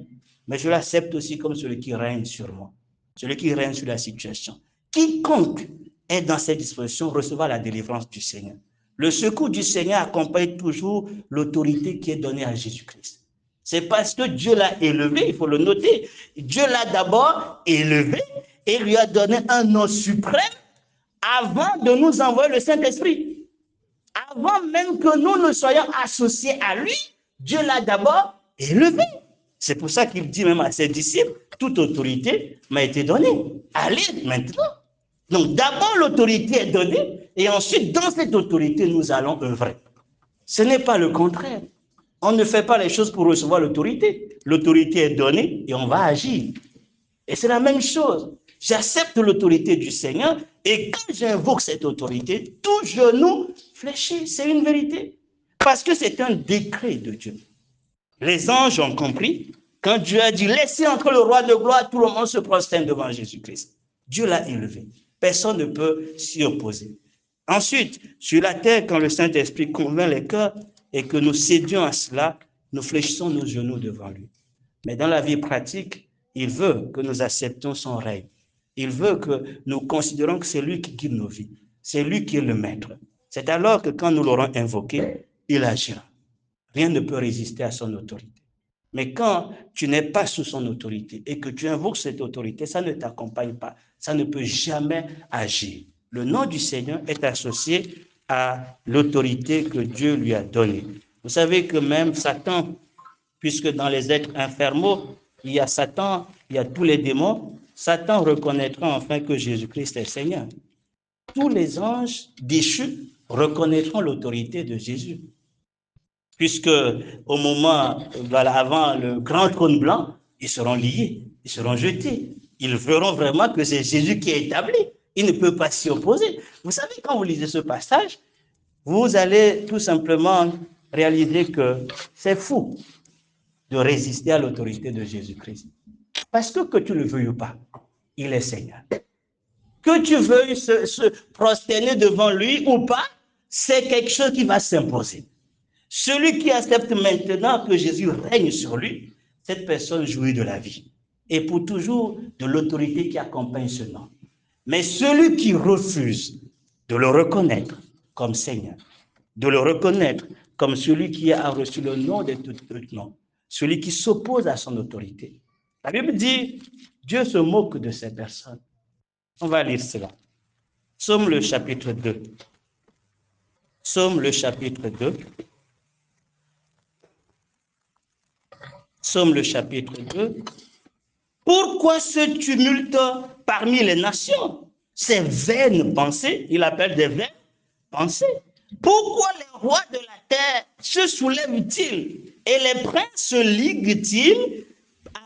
mais je l'accepte aussi comme celui qui règne sur moi, celui qui règne sur la situation. Quiconque est dans cette disposition recevra la délivrance du Seigneur. Le secours du Seigneur accompagne toujours l'autorité qui est donnée à Jésus-Christ. C'est parce que Dieu l'a élevé, il faut le noter. Dieu l'a d'abord élevé et lui a donné un nom suprême avant de nous envoyer le Saint-Esprit. Avant même que nous ne soyons associés à lui, Dieu l'a d'abord élevé. C'est pour ça qu'il dit même à ses disciples, toute autorité m'a été donnée. Allez maintenant. Donc d'abord l'autorité est donnée et ensuite dans cette autorité nous allons œuvrer. Ce n'est pas le contraire. On ne fait pas les choses pour recevoir l'autorité. L'autorité est donnée et on va agir. Et c'est la même chose. J'accepte l'autorité du Seigneur et quand j'invoque cette autorité, tout genou fléchit. C'est une vérité. Parce que c'est un décret de Dieu. Les anges ont compris quand Dieu a dit laissez entrer le roi de gloire, tout le monde se prosterne devant Jésus-Christ. Dieu l'a élevé. Personne ne peut s'y opposer. Ensuite, sur la terre, quand le Saint-Esprit convainc les cœurs et que nous cédions à cela, nous fléchissons nos genoux devant lui. Mais dans la vie pratique, il veut que nous acceptions son règne. Il veut que nous considérions que c'est lui qui guide nos vies. C'est lui qui est le maître. C'est alors que quand nous l'aurons invoqué, il agira. Rien ne peut résister à son autorité. Mais quand tu n'es pas sous son autorité et que tu invoques cette autorité, ça ne t'accompagne pas. Ça ne peut jamais agir. Le nom du Seigneur est associé à l'autorité que Dieu lui a donnée. Vous savez que même Satan, puisque dans les êtres infernaux, il y a Satan, il y a tous les démons, Satan reconnaîtra enfin que Jésus-Christ est Seigneur. Tous les anges déchus reconnaîtront l'autorité de Jésus. Puisque au moment, avant le grand trône blanc, ils seront liés, ils seront jetés. Ils verront vraiment que c'est Jésus qui est établi. Il ne peut pas s'y opposer. Vous savez, quand vous lisez ce passage, vous allez tout simplement réaliser que c'est fou de résister à l'autorité de Jésus-Christ. Parce que tu le veuilles ou pas, il est Seigneur. Que tu veuilles se prosterner devant lui ou pas, c'est quelque chose qui va s'imposer. Celui qui accepte maintenant que Jésus règne sur lui, cette personne jouit de la vie. Et pour toujours, de l'autorité qui accompagne ce nom. Mais celui qui refuse de le reconnaître comme Seigneur, de le reconnaître comme celui qui a reçu le nom de tout nom, celui qui s'oppose à son autorité. La Bible dit, Dieu se moque de ces personnes. On va lire cela. Psaume le chapitre 2. Psaume le chapitre 2. Psaume le chapitre 2. Pourquoi ce tumulte parmi les nations? Ces vaines pensées, il appelle des vaines pensées. Pourquoi les rois de la terre se soulèvent-ils et les princes se liguent-ils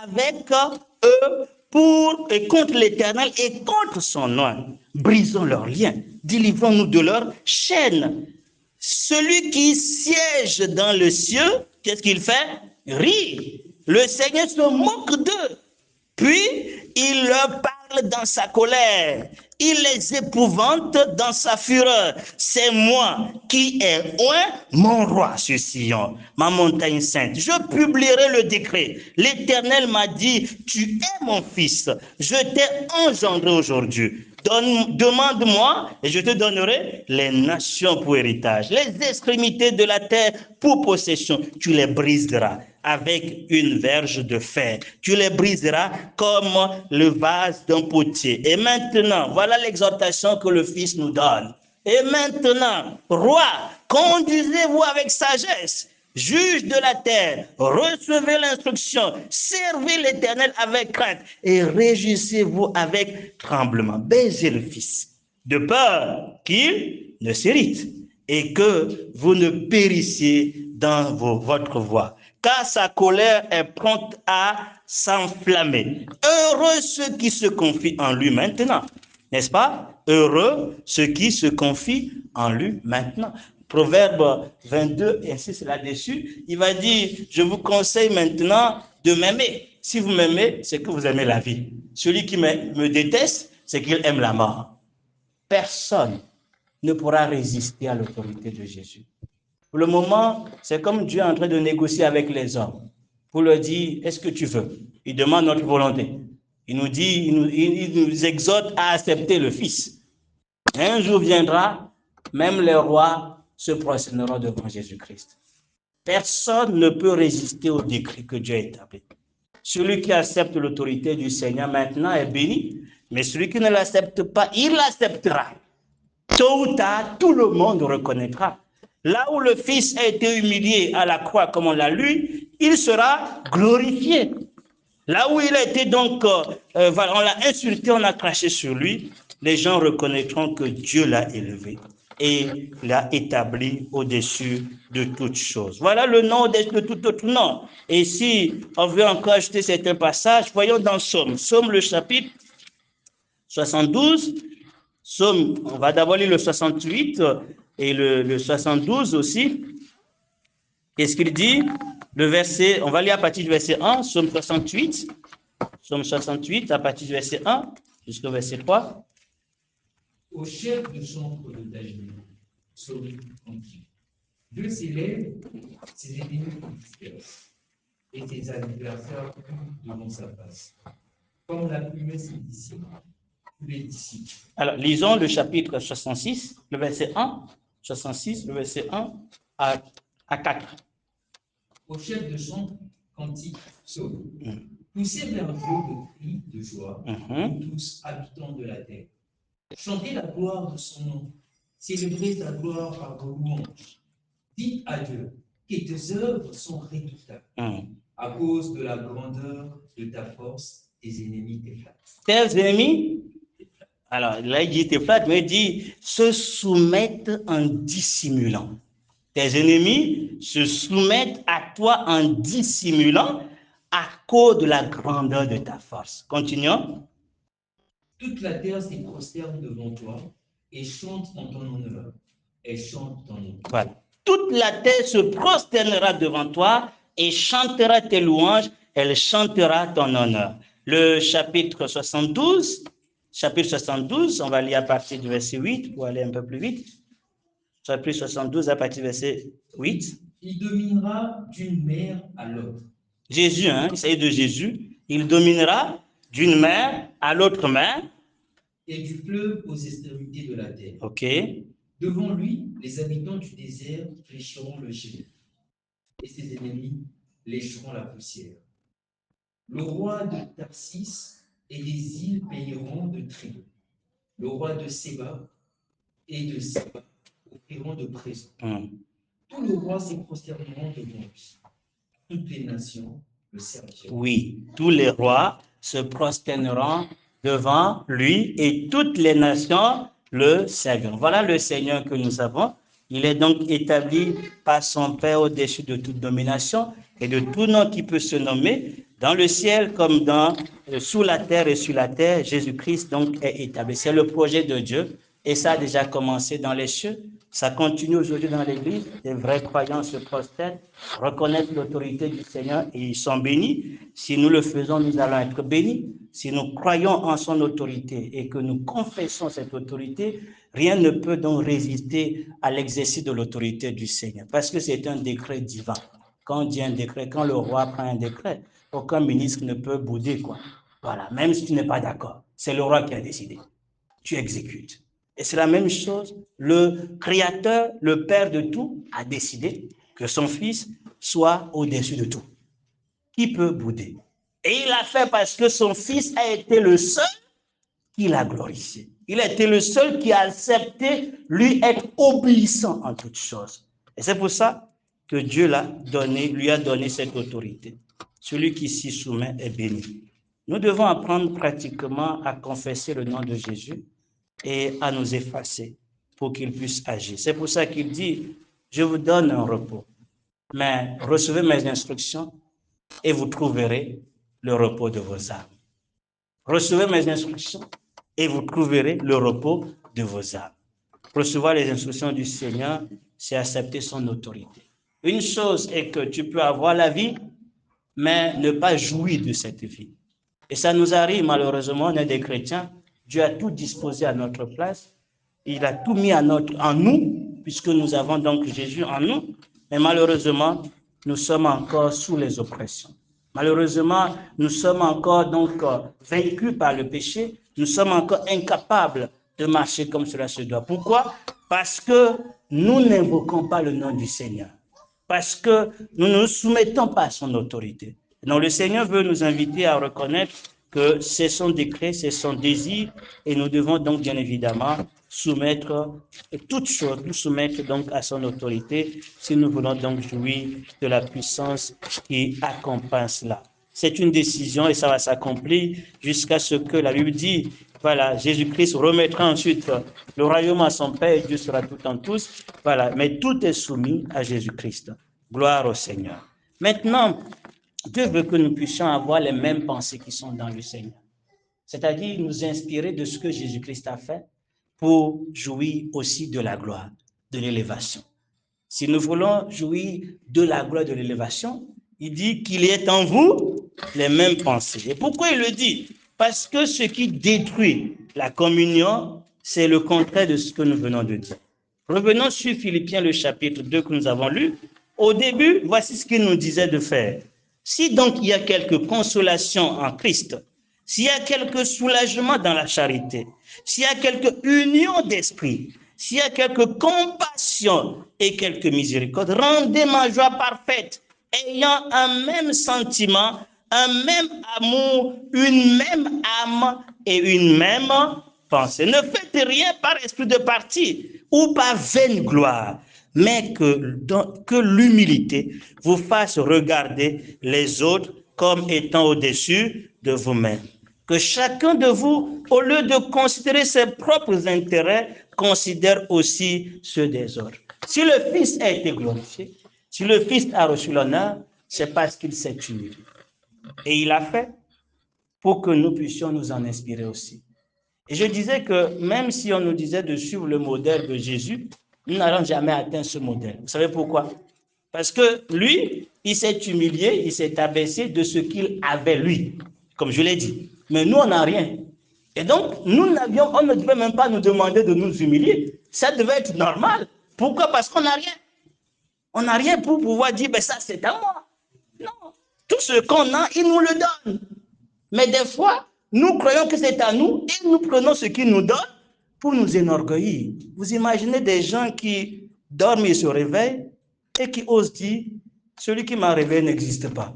avec eux et contre l'Éternel et contre son nom? Brisons leurs liens, délivrons-nous de leurs chaînes. Celui qui siège dans le ciel, qu'est-ce qu'il fait? Rire. Le Seigneur se moque d'eux. Puis, il leur parle dans sa colère. Il les épouvante dans sa fureur. C'est moi qui ai oint mon roi sur Sion, ma montagne sainte. Je publierai le décret. L'Éternel m'a dit, tu es mon fils. Je t'ai engendré aujourd'hui. Demande-moi et je te donnerai les nations pour héritage, les extrémités de la terre pour possession. Tu les briseras avec une verge de fer. Tu les briseras comme le vase d'un potier. Et maintenant, voilà l'exhortation que le Fils nous donne. Et maintenant, roi, conduisez-vous avec sagesse. Juge de la terre, recevez l'instruction, servez l'Éternel avec crainte et réjouissez-vous avec tremblement. Baisez le Fils, de peur qu'il ne s'irrite et que vous ne périssiez dans votre voie. Car sa colère est prompte à s'enflammer. Heureux ceux qui se confient en lui maintenant, n'est-ce pas? Heureux ceux qui se confient en lui maintenant. Proverbe 22 insiste là-dessus. Il va dire, je vous conseille maintenant de m'aimer. Si vous m'aimez, c'est que vous aimez la vie. Celui qui me déteste, c'est qu'il aime la mort. Personne ne pourra résister à l'autorité de Jésus. Pour le moment, c'est comme Dieu est en train de négocier avec les hommes pour leur dire, est-ce que tu veux? Il demande notre volonté. Il nous dit, il nous exhorte à accepter le Fils. Et un jour viendra, même les rois se prosterneront devant Jésus-Christ. Personne ne peut résister au décret que Dieu a établi. Celui qui accepte l'autorité du Seigneur maintenant est béni, mais celui qui ne l'accepte pas, il l'acceptera. Tôt ou tard, tout le monde reconnaîtra. Là où le Fils a été humilié à la croix, comme on l'a lu, il sera glorifié. Là où il a été donc, on l'a insulté, on a craché sur lui, les gens reconnaîtront que Dieu l'a élevé et l'a établi au-dessus de toutes choses. Voilà le nom de tout autre nom. Et si on veut encore ajouter certains passages, voyons dans Somme. Somme, le chapitre 72. Somme, on va d'abord lire le 68 et le 72 aussi. Qu'est-ce qu'il dit? Le verset, on va lire à partir du verset 1, Somme 68. Somme 68, à partir du verset 1 jusqu'au verset 3. Au chef de chambre de David, Psaume antique, Dieu s'élève, ses ennemis dispersent, et ses adversaires devant sa face. Comme la fumée ses disciples, tous les disciples. Alors, lisons le chapitre 66, le verset 1, 66, le verset 1 à 4. Au chef de chambre, cantique, psaume. Poussez vers Dieu de cris de joie, vous tous habitants de la terre. Chantez la gloire de son nom, célébrez sa gloire par vos louanges. Dites à Dieu que tes œuvres sont redoutables. À cause de la grandeur de ta force, tes ennemis t'éclatent. Tes ennemis, alors là il dit t'éclatent, mais il dit se soumettent en dissimulant. Tes ennemis se soumettent à toi en dissimulant à cause de la grandeur de ta force. Continuons. Toute la terre se prosterne devant toi et chante en ton honneur. Elle chante ton nom. Voilà. Toute la terre se prosternera devant toi et chantera tes louanges. Elle chantera ton honneur. Le chapitre 72, on va lire à partir du verset 8 pour aller un peu plus vite. Chapitre 72 à partir du verset 8. Il dominera d'une mer à l'autre. Jésus, il s'agit de Jésus. Il dominera d'une mer à l'autre mer. Et du fleuve aux extrémités de la terre. OK. Devant lui, les habitants du désert fléchiront le genou, et ses ennemis lécheront la poussière. Le roi de Tarsis et des îles payeront de tribut. Le roi de Séba et de Séba offriront de présents. Tous les rois se prosterneront devant lui. Toutes les nations le serviront. Oui, tous les rois se prosterneront devant lui et toutes les nations le serviront. Voilà le Seigneur que nous avons. Il est donc établi par son Père au-dessus de toute domination et de tout nom qui peut se nommer dans le ciel comme sous la terre et sur la terre. Jésus-Christ donc est établi. C'est le projet de Dieu et ça a déjà commencé dans les cieux. Ça continue aujourd'hui dans l'Église. Les vrais croyants se prosternent, reconnaissent l'autorité du Seigneur et ils sont bénis. Si nous le faisons, nous allons être bénis. Si nous croyons en son autorité et que nous confessons cette autorité, rien ne peut donc résister à l'exercice de l'autorité du Seigneur. Parce que c'est un décret divin. Quand on dit un décret, quand le roi prend un décret, aucun ministre ne peut bouder, quoi. Voilà, même si tu n'es pas d'accord. C'est le roi qui a décidé. Tu exécutes. Et c'est la même chose, le Créateur, le Père de tout, a décidé que son Fils soit au-dessus de tout. Qui peut bouder? Et il l'a fait parce que son Fils a été le seul qui l'a glorifié. Il a été le seul qui a accepté, lui, être obéissant en toutes choses. Et c'est pour ça que Dieu lui a donné cette autorité. Celui qui s'y soumet est béni. Nous devons apprendre pratiquement à confesser le nom de Jésus et à nous effacer pour qu'il puisse agir. C'est pour ça qu'il dit, je vous donne un repos, mais recevez mes instructions et vous trouverez le repos de vos âmes. Recevez mes instructions et vous trouverez le repos de vos âmes. Recevoir les instructions du Seigneur, c'est accepter son autorité. Une chose est que tu peux avoir la vie, mais ne pas jouir de cette vie. Et ça nous arrive, malheureusement, on est des chrétiens. Dieu a tout disposé à notre place. Il a tout mis en nous, puisque nous avons donc Jésus en nous. Mais malheureusement, nous sommes encore sous les oppressions. Malheureusement, nous sommes encore donc vaincus par le péché. Nous sommes encore incapables de marcher comme cela se doit. Pourquoi? Parce que nous n'invoquons pas le nom du Seigneur. Parce que nous ne nous soumettons pas à son autorité. Donc le Seigneur veut nous inviter à reconnaître que c'est son décret, c'est son désir, et nous devons donc bien évidemment soumettre toutes choses, nous soumettre donc à son autorité si nous voulons donc jouir de la puissance qui accompagne cela. C'est une décision et ça va s'accomplir jusqu'à ce que la Bible dit, voilà, Jésus-Christ remettra ensuite le royaume à son Père et Dieu sera tout en tous. Voilà, mais tout est soumis à Jésus-Christ. Gloire au Seigneur. Maintenant, Dieu veut que nous puissions avoir les mêmes pensées qui sont dans le Seigneur. C'est-à-dire nous inspirer de ce que Jésus-Christ a fait pour jouir aussi de la gloire, de l'élévation. Si nous voulons jouir de la gloire, de l'élévation, il dit qu'il y ait en vous les mêmes pensées. Et pourquoi il le dit? Parce que ce qui détruit la communion, c'est le contraire de ce que nous venons de dire. Revenons sur Philippiens, le chapitre 2 que nous avons lu. Au début, voici ce qu'il nous disait de faire. Si donc il y a quelque consolation en Christ, s'il y a quelque soulagement dans la charité, s'il y a quelque union d'esprit, s'il y a quelque compassion et quelque miséricorde, rendez ma joie parfaite, ayant un même sentiment, un même amour, une même âme et une même pensée. Ne faites rien par esprit de parti ou par vaine gloire, mais que l'humilité vous fasse regarder les autres comme étant au-dessus de vous-même. Que chacun de vous, au lieu de considérer ses propres intérêts, considère aussi ceux des autres. Si le Fils a été glorifié, si le Fils a reçu l'honneur, c'est parce qu'il s'est humilié. Et il a fait pour que nous puissions nous en inspirer aussi. Et je disais que même si on nous disait de suivre le modèle de Jésus, nous n'allons jamais atteindre ce modèle. Vous savez pourquoi? Parce que lui, il s'est humilié, il s'est abaissé de ce qu'il avait lui, comme je l'ai dit. Mais nous, on n'a rien. Et donc, on ne devait même pas nous demander de nous humilier. Ça devait être normal. Pourquoi? Parce qu'on n'a rien. On n'a rien pour pouvoir dire, ben ça c'est à moi. Non. Tout ce qu'on a, il nous le donne. Mais des fois, nous croyons que c'est à nous et nous prenons ce qu'il nous donne pour nous enorgueillir. Vous imaginez des gens qui dorment et se réveillent et qui osent dire, celui qui m'a réveillé n'existe pas.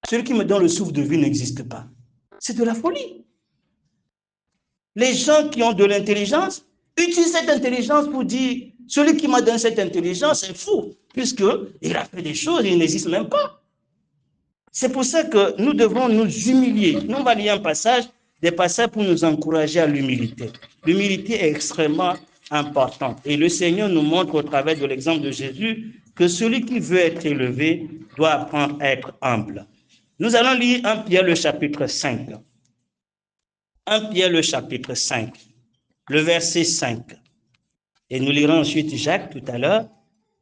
Celui qui me donne le souffle de vie n'existe pas. C'est de la folie. Les gens qui ont de l'intelligence utilisent cette intelligence pour dire, celui qui m'a donné cette intelligence est fou, puisqu'il a fait des choses, il n'existe même pas. C'est pour ça que nous devons nous humilier. Nous, on va lire un passage, des passages pour nous encourager à l'humilité. L'humilité est extrêmement importante. Et le Seigneur nous montre au travers de l'exemple de Jésus que celui qui veut être élevé doit apprendre à être humble. Nous allons lire 1 Pierre le chapitre 5. 1 Pierre le chapitre 5, le verset 5. Et nous lirons ensuite Jacques tout à l'heure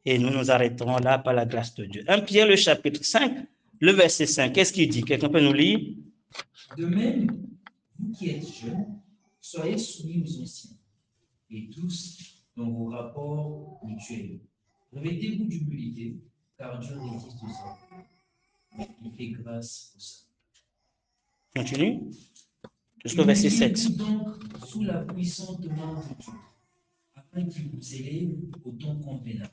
et nous nous arrêterons là par la grâce de Dieu. 1 Pierre le chapitre 5, le verset 5. Qu'est-ce qu'il dit? Quelqu'un peut nous lire? De même, vous qui êtes jeunes, soyez soumis aux anciens et tous dans vos rapports mutuels. Revêtez-vous d'humilité, car Dieu résiste aux hommes. Mais il fait grâce aux saints. Continue. Jusqu'au verset 7. Humiliez-vous donc sous la puissante main de Dieu, afin qu'il vous élève au temps convenable.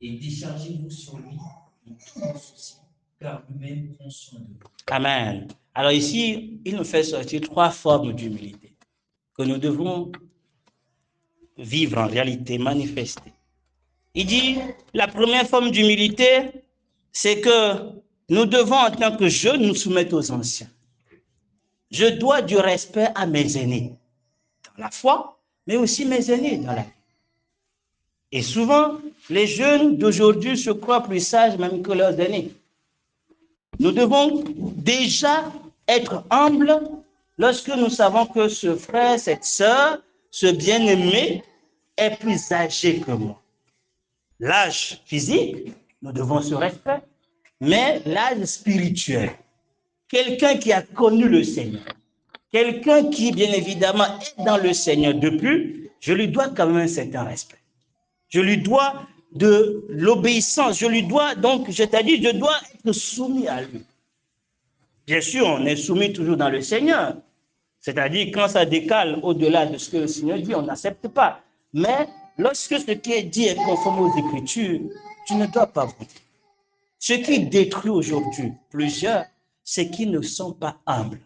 Et déchargez-vous sur lui de tous vos soucis, car lui-même prend soin de vous. Amen. Alors ici, il nous fait sortir 3 formes d'humilité que nous devons vivre en réalité, manifester. Il dit, la première forme d'humilité, c'est que nous devons en tant que jeunes nous soumettre aux anciens. Je dois du respect à mes aînés dans la foi, mais aussi mes aînés dans la vie. Et souvent, les jeunes d'aujourd'hui se croient plus sages même que leurs aînés. Nous devons déjà être humbles lorsque nous savons que ce frère, cette sœur, ce bien-aimé est plus âgé que moi. L'âge physique, nous devons ce respect, mais l'âge spirituel, quelqu'un qui a connu le Seigneur, quelqu'un qui, bien évidemment, est dans le Seigneur depuis, je lui dois quand même un certain respect. Je lui dois de l'obéissance. Je lui dois donc, je t'ai dit, je dois être soumis à lui. Bien sûr, on est soumis toujours dans le Seigneur. C'est-à-dire, quand ça décale au-delà de ce que le Seigneur dit, on n'accepte pas. Mais lorsque ce qui est dit est conforme aux Écritures, tu ne dois pas voter. Ce qui détruit aujourd'hui plusieurs, c'est qu'ils ne sont pas humbles.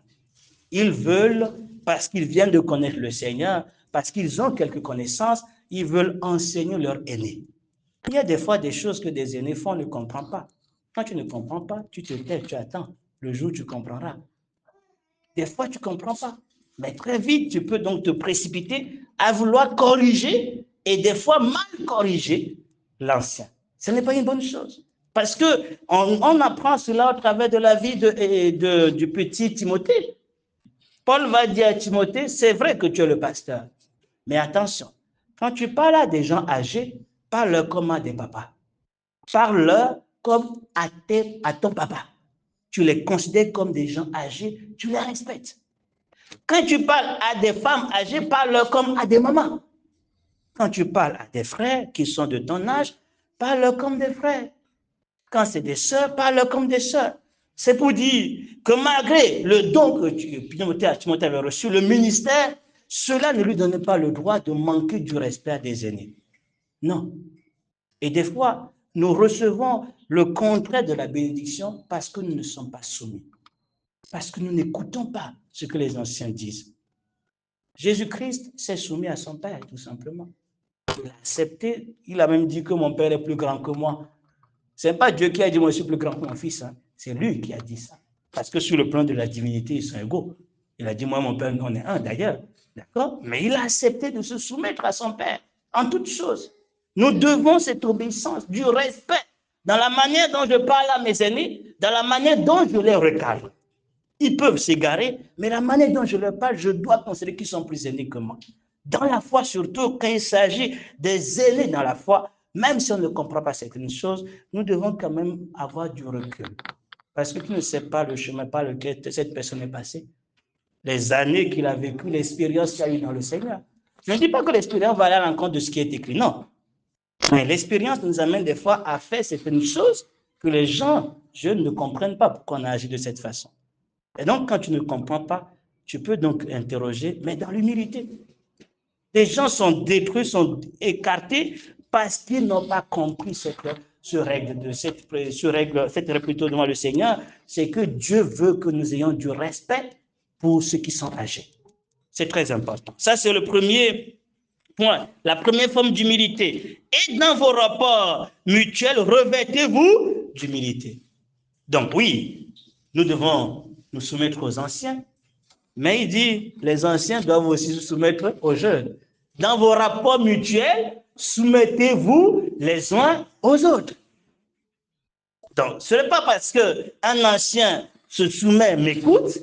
Ils veulent, parce qu'ils viennent de connaître le Seigneur, parce qu'ils ont quelques connaissances, ils veulent enseigner leurs aînés. Il y a des fois des choses que des aînés font, on ne comprend pas. Quand tu ne comprends pas, tu te tais, tu attends. Le jour où tu comprendras. Des fois, tu ne comprends pas. Mais très vite, tu peux donc te précipiter à vouloir corriger et des fois mal corriger l'ancien. Ce n'est pas une bonne chose. Parce qu'on apprend cela au travers de la vie du petit Timothée. Paul va dire à Timothée, c'est vrai que tu es le pasteur, mais attention, quand tu parles à des gens âgés, parle-leur comme à des papas. Parle-leur comme à ton papa. Tu les considères comme des gens âgés, tu les respectes. Quand tu parles à des femmes âgées, parle-leur comme à des mamans. Quand tu parles à des frères qui sont de ton âge, parle-leur comme des frères. Quand c'est des sœurs, parle-leur comme des sœurs. C'est pour dire que malgré le don que Timothée avait reçu, le ministère, cela ne lui donnait pas le droit de manquer du respect à des aînés. Non. Et des fois, nous recevons le contraire de la bénédiction parce que nous ne sommes pas soumis. Parce que nous n'écoutons pas ce que les anciens disent. Jésus-Christ s'est soumis à son Père, tout simplement. Il a accepté. Il a même dit que mon Père est plus grand que moi. Ce n'est pas Dieu qui a dit, moi je suis plus grand que mon fils. Hein. C'est lui qui a dit ça. Parce que sur le plan de la divinité, ils sont égaux. Il a dit, moi, mon Père, on est un d'ailleurs. D'accord? Mais il a accepté de se soumettre à son Père en toutes choses. Nous devons cette obéissance, du respect, dans la manière dont je parle à mes aînés, dans la manière dont je les recadre. Ils peuvent s'égarer, mais la manière dont je leur parle, je dois considérer qu'ils sont plus aînés que moi. Dans la foi, surtout quand il s'agit des aînés dans la foi, même si on ne comprend pas certaines choses, nous devons quand même avoir du recul. Parce que tu ne sais pas le chemin par lequel cette personne est passée, les années qu'il a vécues, l'expérience qu'il a eue dans le Seigneur. Je ne dis pas que l'expérience va aller à l'encontre de ce qui est écrit, non. Mais l'expérience nous amène des fois à faire certaines choses que les gens, jeunes, ne comprennent pas pourquoi on a agi de cette façon. Et donc, quand tu ne comprends pas, tu peux donc interroger, mais dans l'humilité. Les gens sont détruits, sont écartés parce qu'ils n'ont pas compris cette règle plutôt devant le Seigneur, c'est que Dieu veut que nous ayons du respect pour ceux qui sont âgés. C'est très important. Ça, c'est le premier point, la première forme d'humilité. Et dans vos rapports mutuels, revêtez-vous d'humilité. Donc oui, nous devons nous soumettre aux anciens, mais il dit, les anciens doivent aussi se soumettre aux jeunes. Dans vos rapports mutuels, soumettez-vous les uns aux autres. Donc, ce n'est pas parce qu'un ancien se soumet, m'écoute,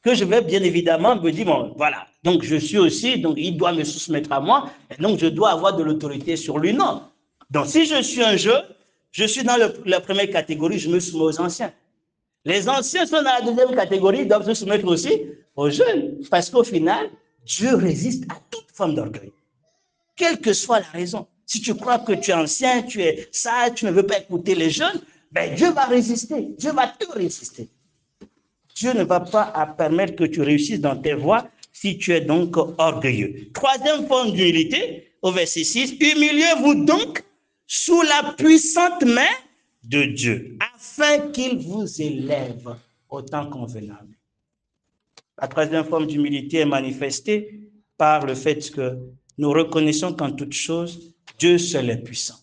que je vais bien évidemment me dire, bon, voilà, donc je suis aussi, donc il doit me soumettre à moi, et donc je dois avoir de l'autorité sur lui. Non. Donc, si je suis un jeune, je suis dans la première catégorie, je me soumets aux anciens. Les anciens sont dans la deuxième catégorie, ils doivent se soumettre aussi aux jeunes. Parce qu'au final, Dieu résiste à toute forme d'orgueil. Quelle que soit la raison. Si tu crois que tu es ancien, tu es sage, tu ne veux pas écouter les jeunes, ben Dieu va résister. Dieu va te résister. Dieu ne va pas permettre que tu réussisses dans tes voies si tu es donc orgueilleux. Troisième forme d'humilité, au verset 6, humiliez-vous donc sous la puissante main de Dieu, afin qu'il vous élève au temps convenable. La troisième forme d'humilité est manifestée par le fait que nous reconnaissons qu'en toute chose, Dieu seul est puissant.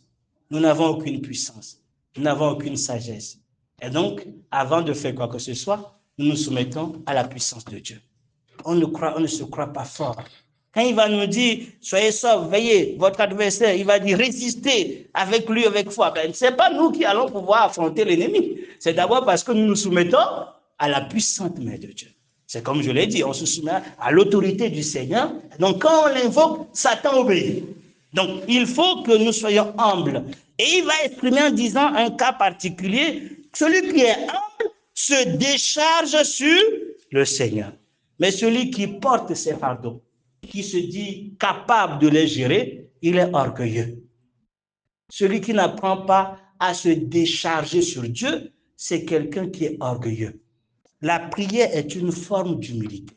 Nous n'avons aucune puissance, nous n'avons aucune sagesse. Et donc, avant de faire quoi que ce soit, nous nous soumettons à la puissance de Dieu. On ne se croit pas fort. Quand il va nous dire, soyez sobres, veillez, votre adversaire, il va dire, résistez avec lui, avec foi. Ben, ce n'est pas nous qui allons pouvoir affronter l'ennemi. C'est d'abord parce que nous nous soumettons à la puissante main de Dieu. C'est comme je l'ai dit, on se soumet à l'autorité du Seigneur. Donc, quand on l'invoque, Satan obéit. Donc, il faut que nous soyons humbles. Et il va exprimer en disant un cas particulier, celui qui est humble se décharge sur le Seigneur. Mais celui qui porte ses fardeaux, qui se dit capable de les gérer, il est orgueilleux. Celui qui n'apprend pas à se décharger sur Dieu, c'est quelqu'un qui est orgueilleux. La prière est une forme d'humilité.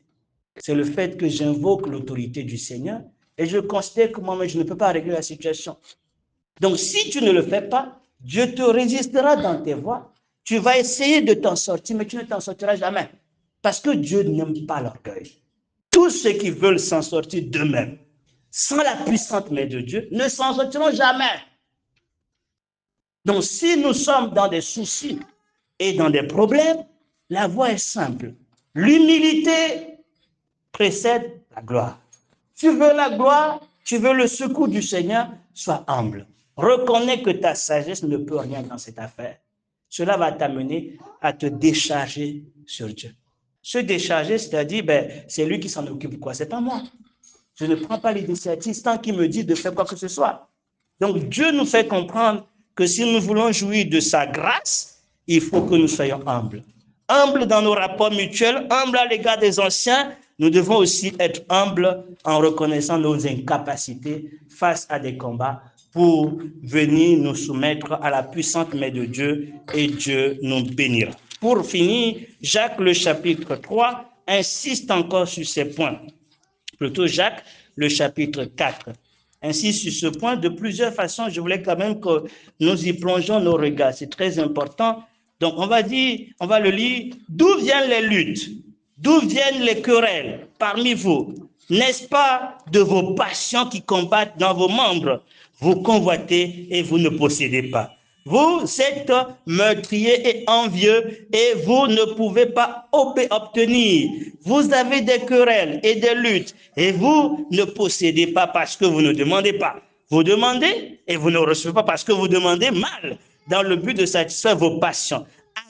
C'est le fait que j'invoque l'autorité du Seigneur et je considère que moi-même, je ne peux pas régler la situation. Donc, si tu ne le fais pas, Dieu te résistera dans tes voies. Tu vas essayer de t'en sortir, mais tu ne t'en sortiras jamais. Parce que Dieu n'aime pas l'orgueil. Tous ceux qui veulent s'en sortir d'eux-mêmes, sans la puissante main de Dieu, ne s'en sortiront jamais. Donc, si nous sommes dans des soucis et dans des problèmes, la voie est simple. L'humilité précède la gloire. Tu veux la gloire, tu veux le secours du Seigneur, sois humble. Reconnais que ta sagesse ne peut rien dans cette affaire. Cela va t'amener à te décharger sur Dieu. Se décharger, c'est-à-dire, c'est lui qui s'en occupe, quoi. C'est pas moi. Je ne prends pas l'initiative tant qu'il me dit de faire quoi que ce soit. Donc, Dieu nous fait comprendre que si nous voulons jouir de sa grâce, il faut que nous soyons humbles. Humbles dans nos rapports mutuels, humbles à l'égard des anciens. Nous devons aussi être humbles en reconnaissant nos incapacités face à des combats pour venir nous soumettre à la puissante main de Dieu et Dieu nous bénira. Pour finir, Jacques, le chapitre 3, insiste encore sur ces points. Plutôt Jacques, le chapitre 4. Insiste sur ce point de plusieurs façons. Je voulais quand même que nous y plongeons nos regards. C'est très important. Donc, on va le lire. D'où viennent les luttes? D'où viennent les querelles parmi vous? N'est-ce pas de vos passions qui combattent dans vos membres? Vous convoitez et vous ne possédez pas. Vous êtes meurtriers et envieux et vous ne pouvez pas obtenir. Vous avez des querelles et des luttes et vous ne possédez pas parce que vous ne demandez pas. Vous demandez et vous ne recevez pas parce que vous demandez mal dans le but de satisfaire vos passions.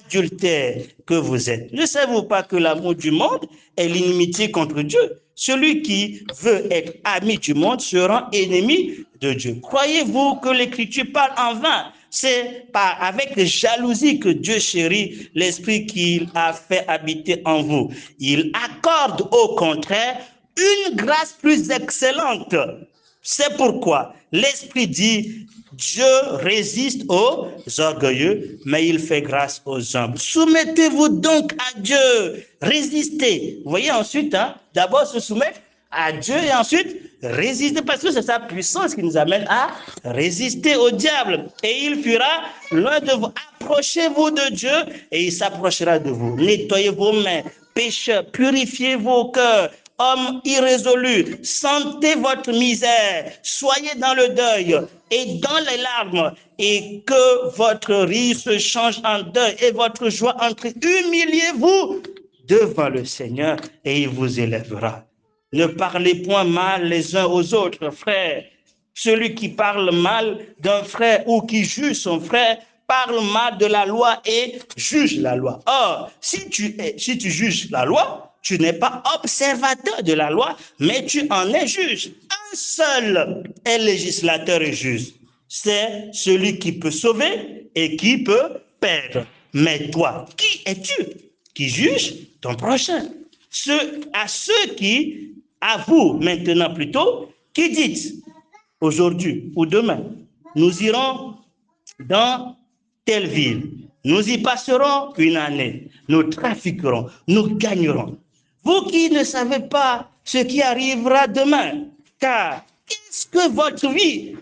Adultère que vous êtes. Ne savez-vous pas que l'amour du monde est l'inimitié contre Dieu? Celui qui veut être ami du monde se rend ennemi de Dieu. Croyez-vous que l'Écriture parle en vain? C'est avec jalousie que Dieu chérit l'esprit qu'il a fait habiter en vous. Il accorde au contraire une grâce plus excellente. C'est pourquoi l'Esprit dit, Dieu résiste aux orgueilleux, mais il fait grâce aux humbles. Soumettez-vous donc à Dieu, résistez. Vous voyez ensuite, d'abord se soumettre à Dieu et ensuite résister, parce que c'est sa puissance qui nous amène à résister au diable. Et il fuira loin de vous. Approchez-vous de Dieu et il s'approchera de vous. Nettoyez vos mains, pécheurs, purifiez vos cœurs. Hommes irrésolus, sentez votre misère, soyez dans le deuil et dans les larmes, et que votre rire se change en deuil et votre joie en cri. Humiliez-vous devant le Seigneur et il vous élèvera. Ne parlez point mal les uns aux autres, frères. Celui qui parle mal d'un frère ou qui juge son frère parle mal de la loi et juge la loi. Or, si tu juges la loi, tu n'es pas observateur de la loi, mais tu en es juge. Un seul est législateur et juge. C'est celui qui peut sauver et qui peut perdre. Mais toi, qui es-tu qui juge ton prochain? À ceux qui, à vous maintenant plutôt, qui dites aujourd'hui ou demain, nous irons dans telle ville, nous y passerons une année, nous trafiquerons, nous gagnerons. Vous qui ne savez pas ce qui arrivera demain, car qu'est-ce que votre vie?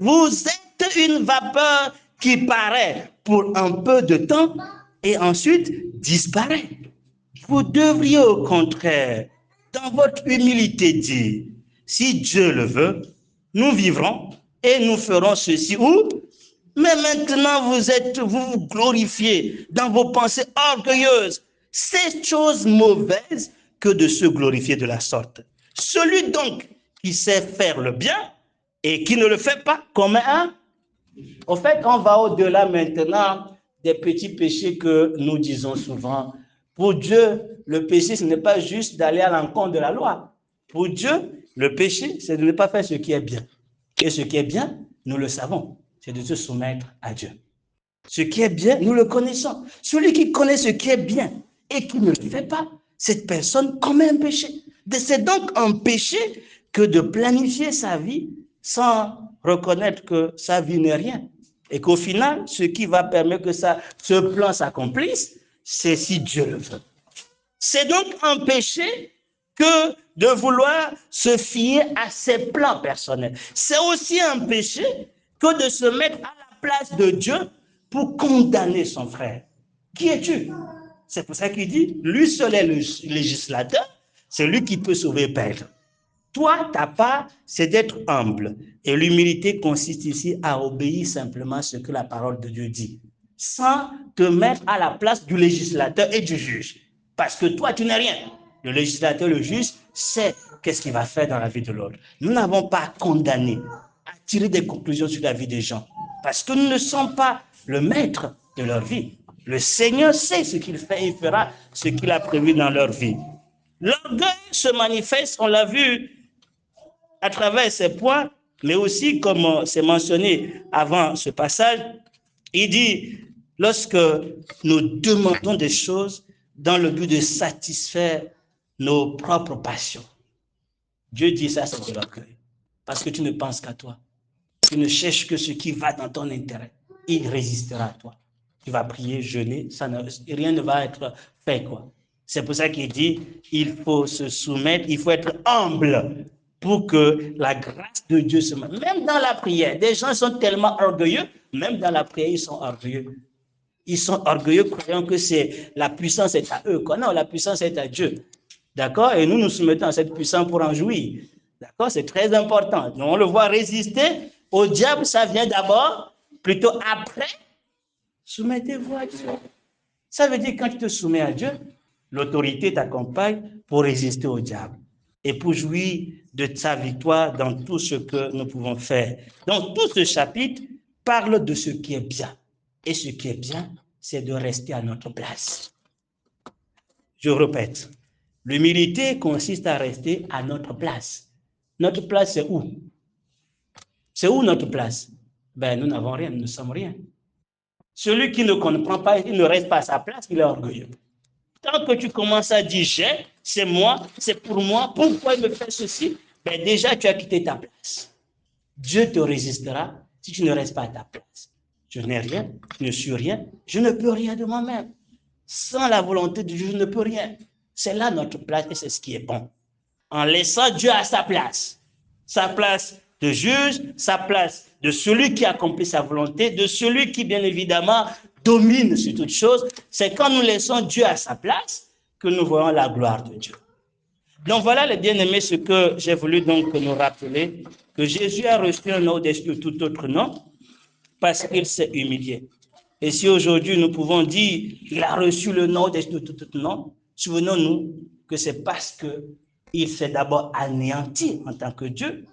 Vous êtes une vapeur qui paraît pour un peu de temps et ensuite disparaît. Vous devriez au contraire, dans votre humilité, dire, si Dieu le veut, nous vivrons et nous ferons ceci ou. Mais maintenant, vous vous glorifiez dans vos pensées orgueilleuses. C'est chose mauvaise que de se glorifier de la sorte. Celui donc qui sait faire le bien et qui ne le fait pas commet un. Au fait, on va au-delà maintenant des petits péchés que nous disons souvent. Pour Dieu, le péché, ce n'est pas juste d'aller à l'encontre de la loi. Pour Dieu, le péché, c'est de ne pas faire ce qui est bien. Et ce qui est bien, nous le savons, c'est de se soumettre à Dieu. Ce qui est bien, nous le connaissons. Celui qui connaît ce qui est bien et qui ne le fait pas, cette personne commet un péché. C'est donc un péché que de planifier sa vie sans reconnaître que sa vie n'est rien. Et qu'au final, ce qui va permettre que ce plan s'accomplisse, c'est si Dieu le veut. C'est donc un péché que de vouloir se fier à ses plans personnels. C'est aussi un péché que de se mettre à la place de Dieu pour condamner son frère. Qui es-tu? C'est pour ça qu'il dit, lui seul est le législateur, c'est lui qui peut sauver perdre. Toi, ta part, c'est d'être humble. Et l'humilité consiste ici à obéir simplement à ce que la parole de Dieu dit, sans te mettre à la place du législateur et du juge. Parce que toi, tu n'es rien. Le législateur, le juge, sait qu'est-ce qu'il va faire dans la vie de l'autre. Nous n'avons pas à condamner, à tirer des conclusions sur la vie des gens. Parce que nous ne sommes pas le maître de leur vie. Le Seigneur sait ce qu'il fait et il fera ce qu'il a prévu dans leur vie. L'orgueil se manifeste, on l'a vu, à travers ces points, mais aussi, comme c'est mentionné avant ce passage, il dit, lorsque nous demandons des choses dans le but de satisfaire nos propres passions. Dieu dit ça, c'est de l'orgueil. Parce que tu ne penses qu'à toi. Tu ne cherches que ce qui va dans ton intérêt. Il résistera à toi. Tu vas prier, jeûner, rien ne va être fait, quoi. C'est pour ça qu'il dit, il faut se soumettre, il faut être humble pour que la grâce de Dieu se mette. Même dans la prière, des gens sont tellement orgueilleux, même dans la prière, ils sont orgueilleux. Ils sont orgueilleux, croyant que la puissance est à eux. Quoi. Non, la puissance est à Dieu. D'accord? Et nous nous soumettons à cette puissance pour en jouir. D'accord? C'est très important. Donc, on le voit résister au diable, ça vient d'abord, plutôt après. Soumettez-vous à Dieu. Ça veut dire quand tu te soumets à Dieu, l'autorité t'accompagne pour résister au diable et pour jouir de sa victoire dans tout ce que nous pouvons faire. Donc, tout ce chapitre parle de ce qui est bien. Et ce qui est bien, c'est de rester à notre place. Je répète, l'humilité consiste à rester à notre place. Notre place, c'est où? C'est où notre place? Ben, nous n'avons rien, nous ne sommes rien. Celui qui ne comprend pas, il ne reste pas à sa place, il est orgueilleux. Tant que tu commences à dire j'ai, c'est moi, c'est pour moi, pourquoi il me fait ceci? Ben déjà, tu as quitté ta place. Dieu te résistera si tu ne restes pas à ta place. Je n'ai rien, je ne suis rien, je ne peux rien de moi-même. Sans la volonté de Dieu, je ne peux rien. C'est là notre place et c'est ce qui est bon. En laissant Dieu à sa place de juge, sa place de celui qui accomplit sa volonté, de celui qui, bien évidemment, domine sur toute chose. C'est quand nous laissons Dieu à sa place que nous voyons la gloire de Dieu. Donc voilà, les bien-aimés, ce que j'ai voulu donc nous rappeler, que Jésus a reçu un nom au-dessus de tout autre nom parce qu'il s'est humilié. Et si aujourd'hui nous pouvons dire qu'il a reçu le nom au-dessus de tout autre nom, souvenons-nous que c'est parce qu'il s'est d'abord anéanti en tant que Dieu,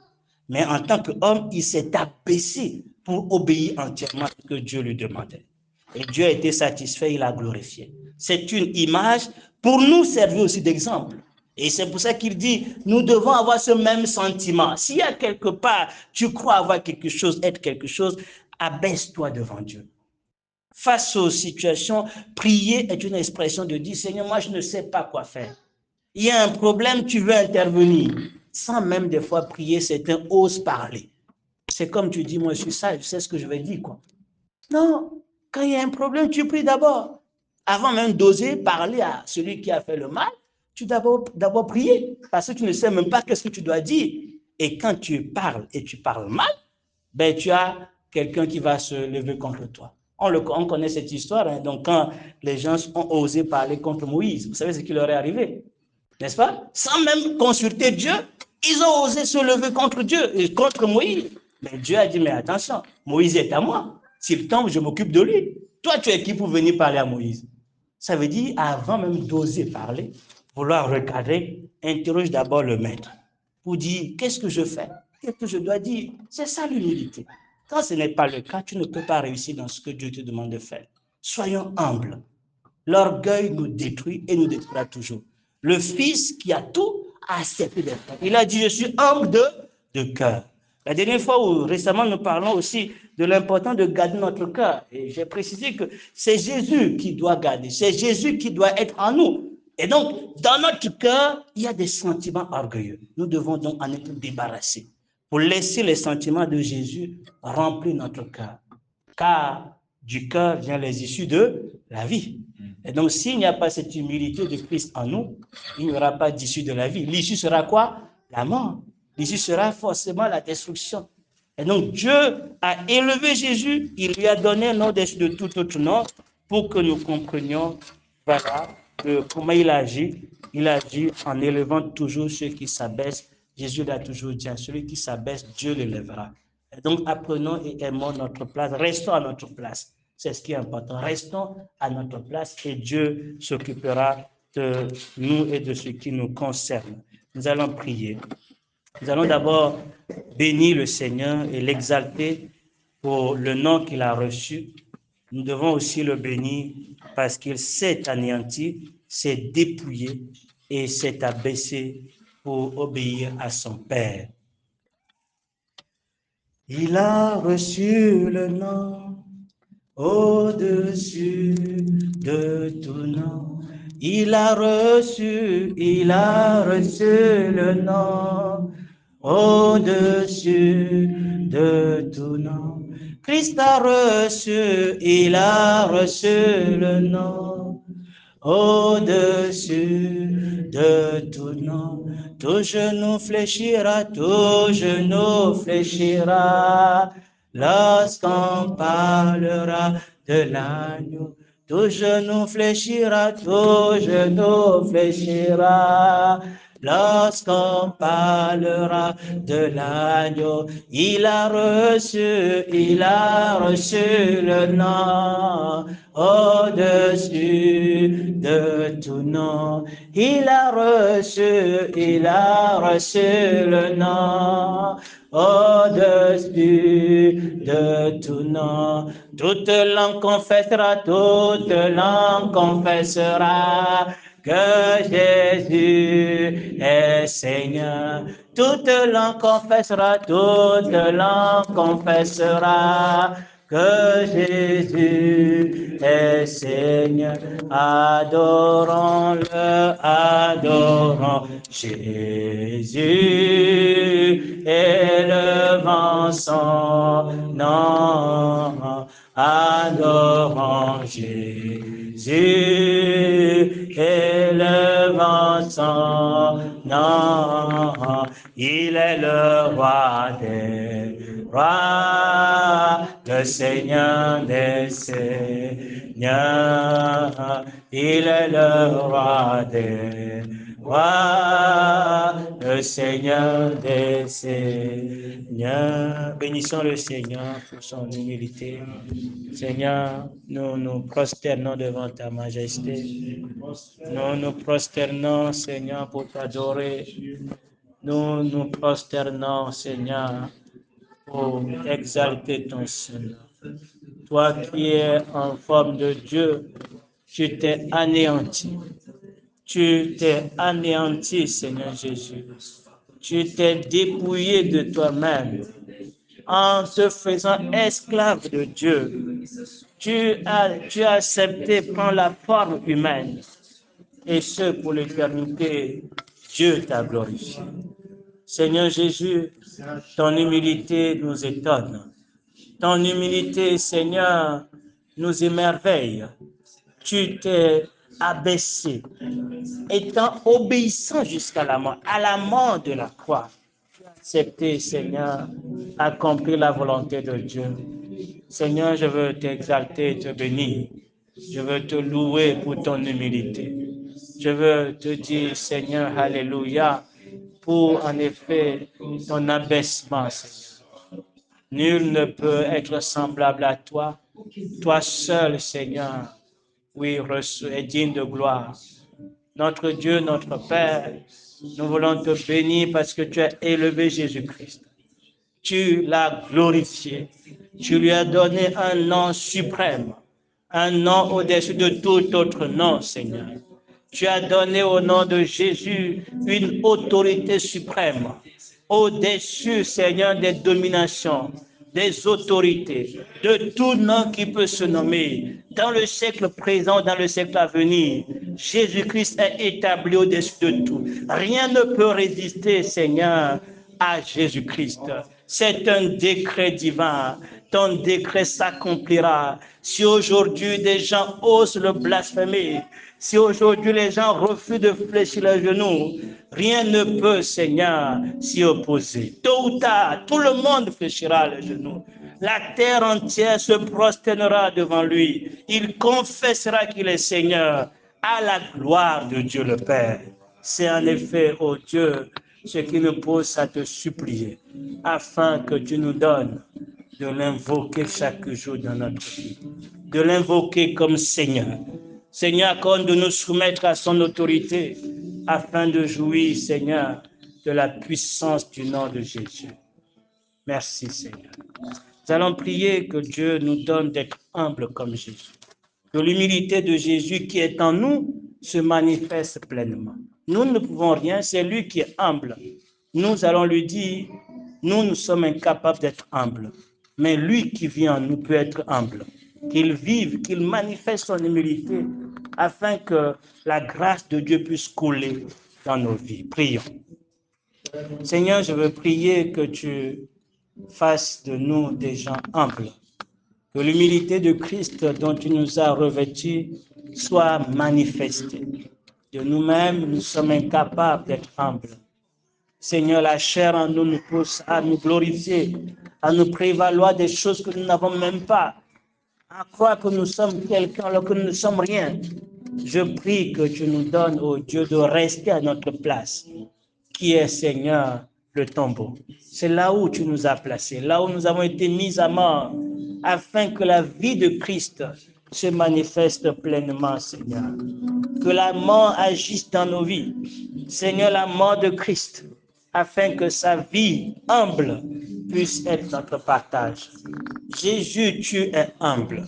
mais en tant qu'homme, il s'est abaissé pour obéir entièrement à ce que Dieu lui demandait. Et Dieu a été satisfait, il a glorifié. C'est une image pour nous servir aussi d'exemple. Et c'est pour ça qu'il dit, nous devons avoir ce même sentiment. S'il y a quelque part, tu crois avoir quelque chose, être quelque chose, abaisse-toi devant Dieu. Face aux situations, prier est une expression de dire, Seigneur, moi je ne sais pas quoi faire. Il y a un problème, tu veux intervenir. Sans même des fois prier, certains osent parler. C'est comme tu dis, moi je suis sage, je sais ce que je vais dire, quoi. Non, quand il y a un problème, tu pries d'abord. Avant même d'oser parler à celui qui a fait le mal, tu dois d'abord prier, parce que tu ne sais même pas qu'est-ce que tu dois dire. Et quand tu parles et tu parles mal, ben tu as quelqu'un qui va se lever contre toi. On connaît cette histoire, hein. Donc quand les gens ont osé parler contre Moïse, vous savez ce qui leur est arrivé, n'est-ce pas? Sans même consulter Dieu, ils ont osé se lever contre Dieu et contre Moïse. Mais Dieu a dit, mais attention, Moïse est à moi. S'il tombe, je m'occupe de lui. Toi, tu es qui pour venir parler à Moïse? Ça veut dire, avant même d'oser parler, vouloir recadrer, interroge d'abord le maître pour dire, qu'est-ce que je fais? Qu'est-ce que je dois dire? C'est ça l'humilité. Quand ce n'est pas le cas, tu ne peux pas réussir dans ce que Dieu te demande de faire. Soyons humbles. L'orgueil nous détruit et nous détruira toujours. Le Fils qui a tout a accepté d'être. Il a dit, je suis humble de cœur. La dernière fois où récemment nous parlons aussi de l'importance de garder notre cœur. Et j'ai précisé que c'est Jésus qui doit garder, c'est Jésus qui doit être en nous. Et donc, dans notre cœur, il y a des sentiments orgueilleux. Nous devons donc en être débarrassés pour laisser les sentiments de Jésus remplir notre cœur. Car du cœur viennent les issues de la vie. Et donc, s'il n'y a pas cette humilité de Christ en nous, il n'y aura pas d'issue de la vie. L'issue sera quoi? La mort. L'issue sera forcément la destruction. Et donc, Dieu a élevé Jésus, il lui a donné un nom au-dessus de tout autre nom pour que nous comprenions, voilà, comment il agit. Il agit en élevant toujours ceux qui s'abaissent. Jésus l'a toujours dit, celui qui s'abaisse, Dieu l'élèvera. Et donc, apprenons et aimons notre place, restons à notre place. C'est ce qui est important. Restons à notre place et Dieu s'occupera de nous et de ce qui nous concerne. Nous allons prier. Nous allons d'abord bénir le Seigneur et l'exalter pour le nom qu'il a reçu. Nous devons aussi le bénir parce qu'il s'est anéanti, s'est dépouillé et s'est abaissé pour obéir à son Père. Il a reçu le nom au-dessus de tout nom. Il a reçu le nom au-dessus de tout nom. Christ a reçu, il a reçu le nom au-dessus de tout nom. Tout genou fléchira lorsqu'on parlera de l'agneau. Tout genou fléchira lorsqu'on parlera de l'agneau. Il a reçu le nom au-dessus de tout nom. Il a reçu le nom au-dessus de tout nom. Toute langue confessera que Jésus est Seigneur. Toute langue confessera que Jésus est Seigneur. Adorons Jésus, élevant son nom. Adorons Jésus, élevant son nom. Il est le roi des rois, le Seigneur des seigneurs. Il est le roi des rois, le Seigneur des seigneurs. Bénissons le Seigneur pour son humilité. Seigneur, nous nous prosternons devant ta majesté. Nous nous prosternons, Seigneur, pour t'adorer. Nous nous prosternons, Seigneur, pour exalter ton Seigneur. Toi qui es en forme de Dieu, tu t'es anéanti. Tu t'es anéanti, Seigneur Jésus. Tu t'es dépouillé de toi-même en te faisant esclave de Dieu. Tu as accepté prendre la forme humaine. Et ce, pour l'éternité, Dieu t'a glorifié. Seigneur Jésus, ton humilité nous étonne. Ton humilité, Seigneur, nous émerveille. Tu t'es abaissé, étant obéissant jusqu'à la mort de la croix. Tu as accepté, Seigneur, accomplir la volonté de Dieu. Seigneur, je veux t'exalter et te bénir. Je veux te louer pour ton humilité. Je veux te dire, Seigneur, alléluia, pour en effet ton abaissement, Seigneur. Nul ne peut être semblable à toi. Toi seul, Seigneur, oui, est digne de gloire. Notre Dieu, notre Père, nous voulons te bénir parce que tu as élevé Jésus-Christ. Tu l'as glorifié. Tu lui as donné un nom suprême, un nom au-dessus de tout autre nom, Seigneur. Tu as donné au nom de Jésus une autorité suprême, au-dessus, Seigneur, des dominations, des autorités, de tout nom qui peut se nommer, dans le siècle présent, dans le siècle à venir. Jésus-Christ est établi au-dessus de tout. Rien ne peut résister, Seigneur, à Jésus-Christ. C'est un décret divin. Ton décret s'accomplira. Si aujourd'hui des gens osent le blasphémer, si aujourd'hui les gens refusent de fléchir les genoux, rien ne peut, Seigneur, s'y opposer. Tôt ou tard, tout le monde fléchira les genoux. La terre entière se prosternera devant lui. Il confessera qu'il est Seigneur à la gloire de Dieu le Père. C'est en effet, ô Dieu, ce qui nous pousse à te supplier, afin que tu nous donnes de l'invoquer chaque jour dans notre vie, de l'invoquer comme Seigneur. Seigneur, accorde de nous soumettre à son autorité, afin de jouir, Seigneur, de la puissance du nom de Jésus. Merci, Seigneur. Nous allons prier que Dieu nous donne d'être humbles comme Jésus. Que l'humilité de Jésus qui est en nous se manifeste pleinement. Nous ne pouvons rien, c'est lui qui est humble. Nous allons lui dire, nous sommes incapables d'être humbles. Mais lui qui vit en nous peut être humble. Qu'il vive, qu'il manifeste son humilité afin que la grâce de Dieu puisse couler dans nos vies. Prions. Seigneur, je veux prier que tu fasses de nous des gens humbles. Que l'humilité de Christ dont tu nous as revêtus soit manifestée. De nous-mêmes, nous sommes incapables d'être humbles. Seigneur, la chair en nous nous pousse à nous glorifier, à nous prévaloir des choses que nous n'avons même pas, à croire que nous sommes quelqu'un alors que nous ne sommes rien. Je prie que tu nous donnes, ô Dieu, de rester à notre place, qui est, Seigneur, le tombeau. C'est là où tu nous as placés, là où nous avons été mis à mort, afin que la vie de Christ se manifeste pleinement, Seigneur. Que la mort agisse dans nos vies. Seigneur, la mort de Christ, afin que sa vie humble puisse être notre partage. Jésus, tu es humble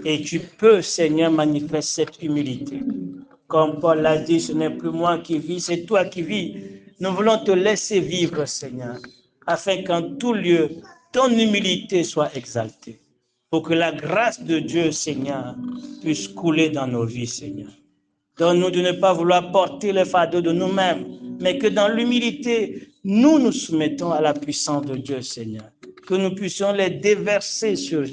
et tu peux, Seigneur, manifester cette humilité. Comme Paul l'a dit, ce n'est plus moi qui vis, c'est toi qui vis. Nous voulons te laisser vivre, Seigneur, afin qu'en tout lieu, ton humilité soit exaltée. Pour que la grâce de Dieu, Seigneur, puisse couler dans nos vies, Seigneur. Donne-nous de ne pas vouloir porter le fardeau de nous-mêmes, mais que dans l'humilité, nous nous soumettons à la puissance de Dieu, Seigneur. Que nous puissions les déverser sur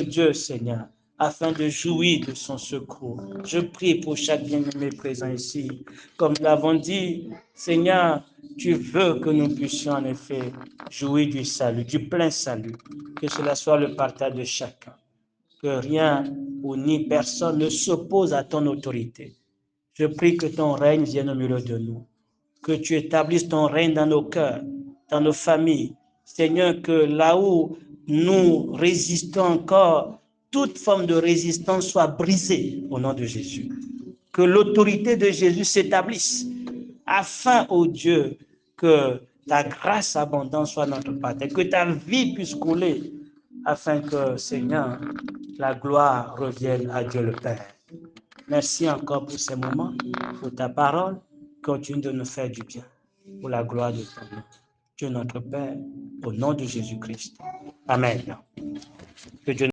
Dieu, Seigneur, afin de jouir de son secours. Je prie pour chaque bien-aimé présent ici. Comme nous l'avons dit, Seigneur, tu veux que nous puissions en effet jouir du salut, du plein salut. Que cela soit le partage de chacun. Que rien ou ni personne ne s'oppose à ton autorité. Je prie que ton règne vienne au milieu de nous, que tu établisses ton règne dans nos cœurs, dans nos familles. Seigneur, que là où nous résistons encore, toute forme de résistance soit brisée au nom de Jésus. Que l'autorité de Jésus s'établisse, afin, ô Dieu, que ta grâce abondante soit notre partage, que ta vie puisse couler, afin que, Seigneur, la gloire revienne à Dieu le Père. Merci encore pour ces moments, pour ta parole. Continue de nous faire du bien, pour la gloire de ton nom. Dieu notre Père, au nom de Jésus-Christ. Amen. Que Dieu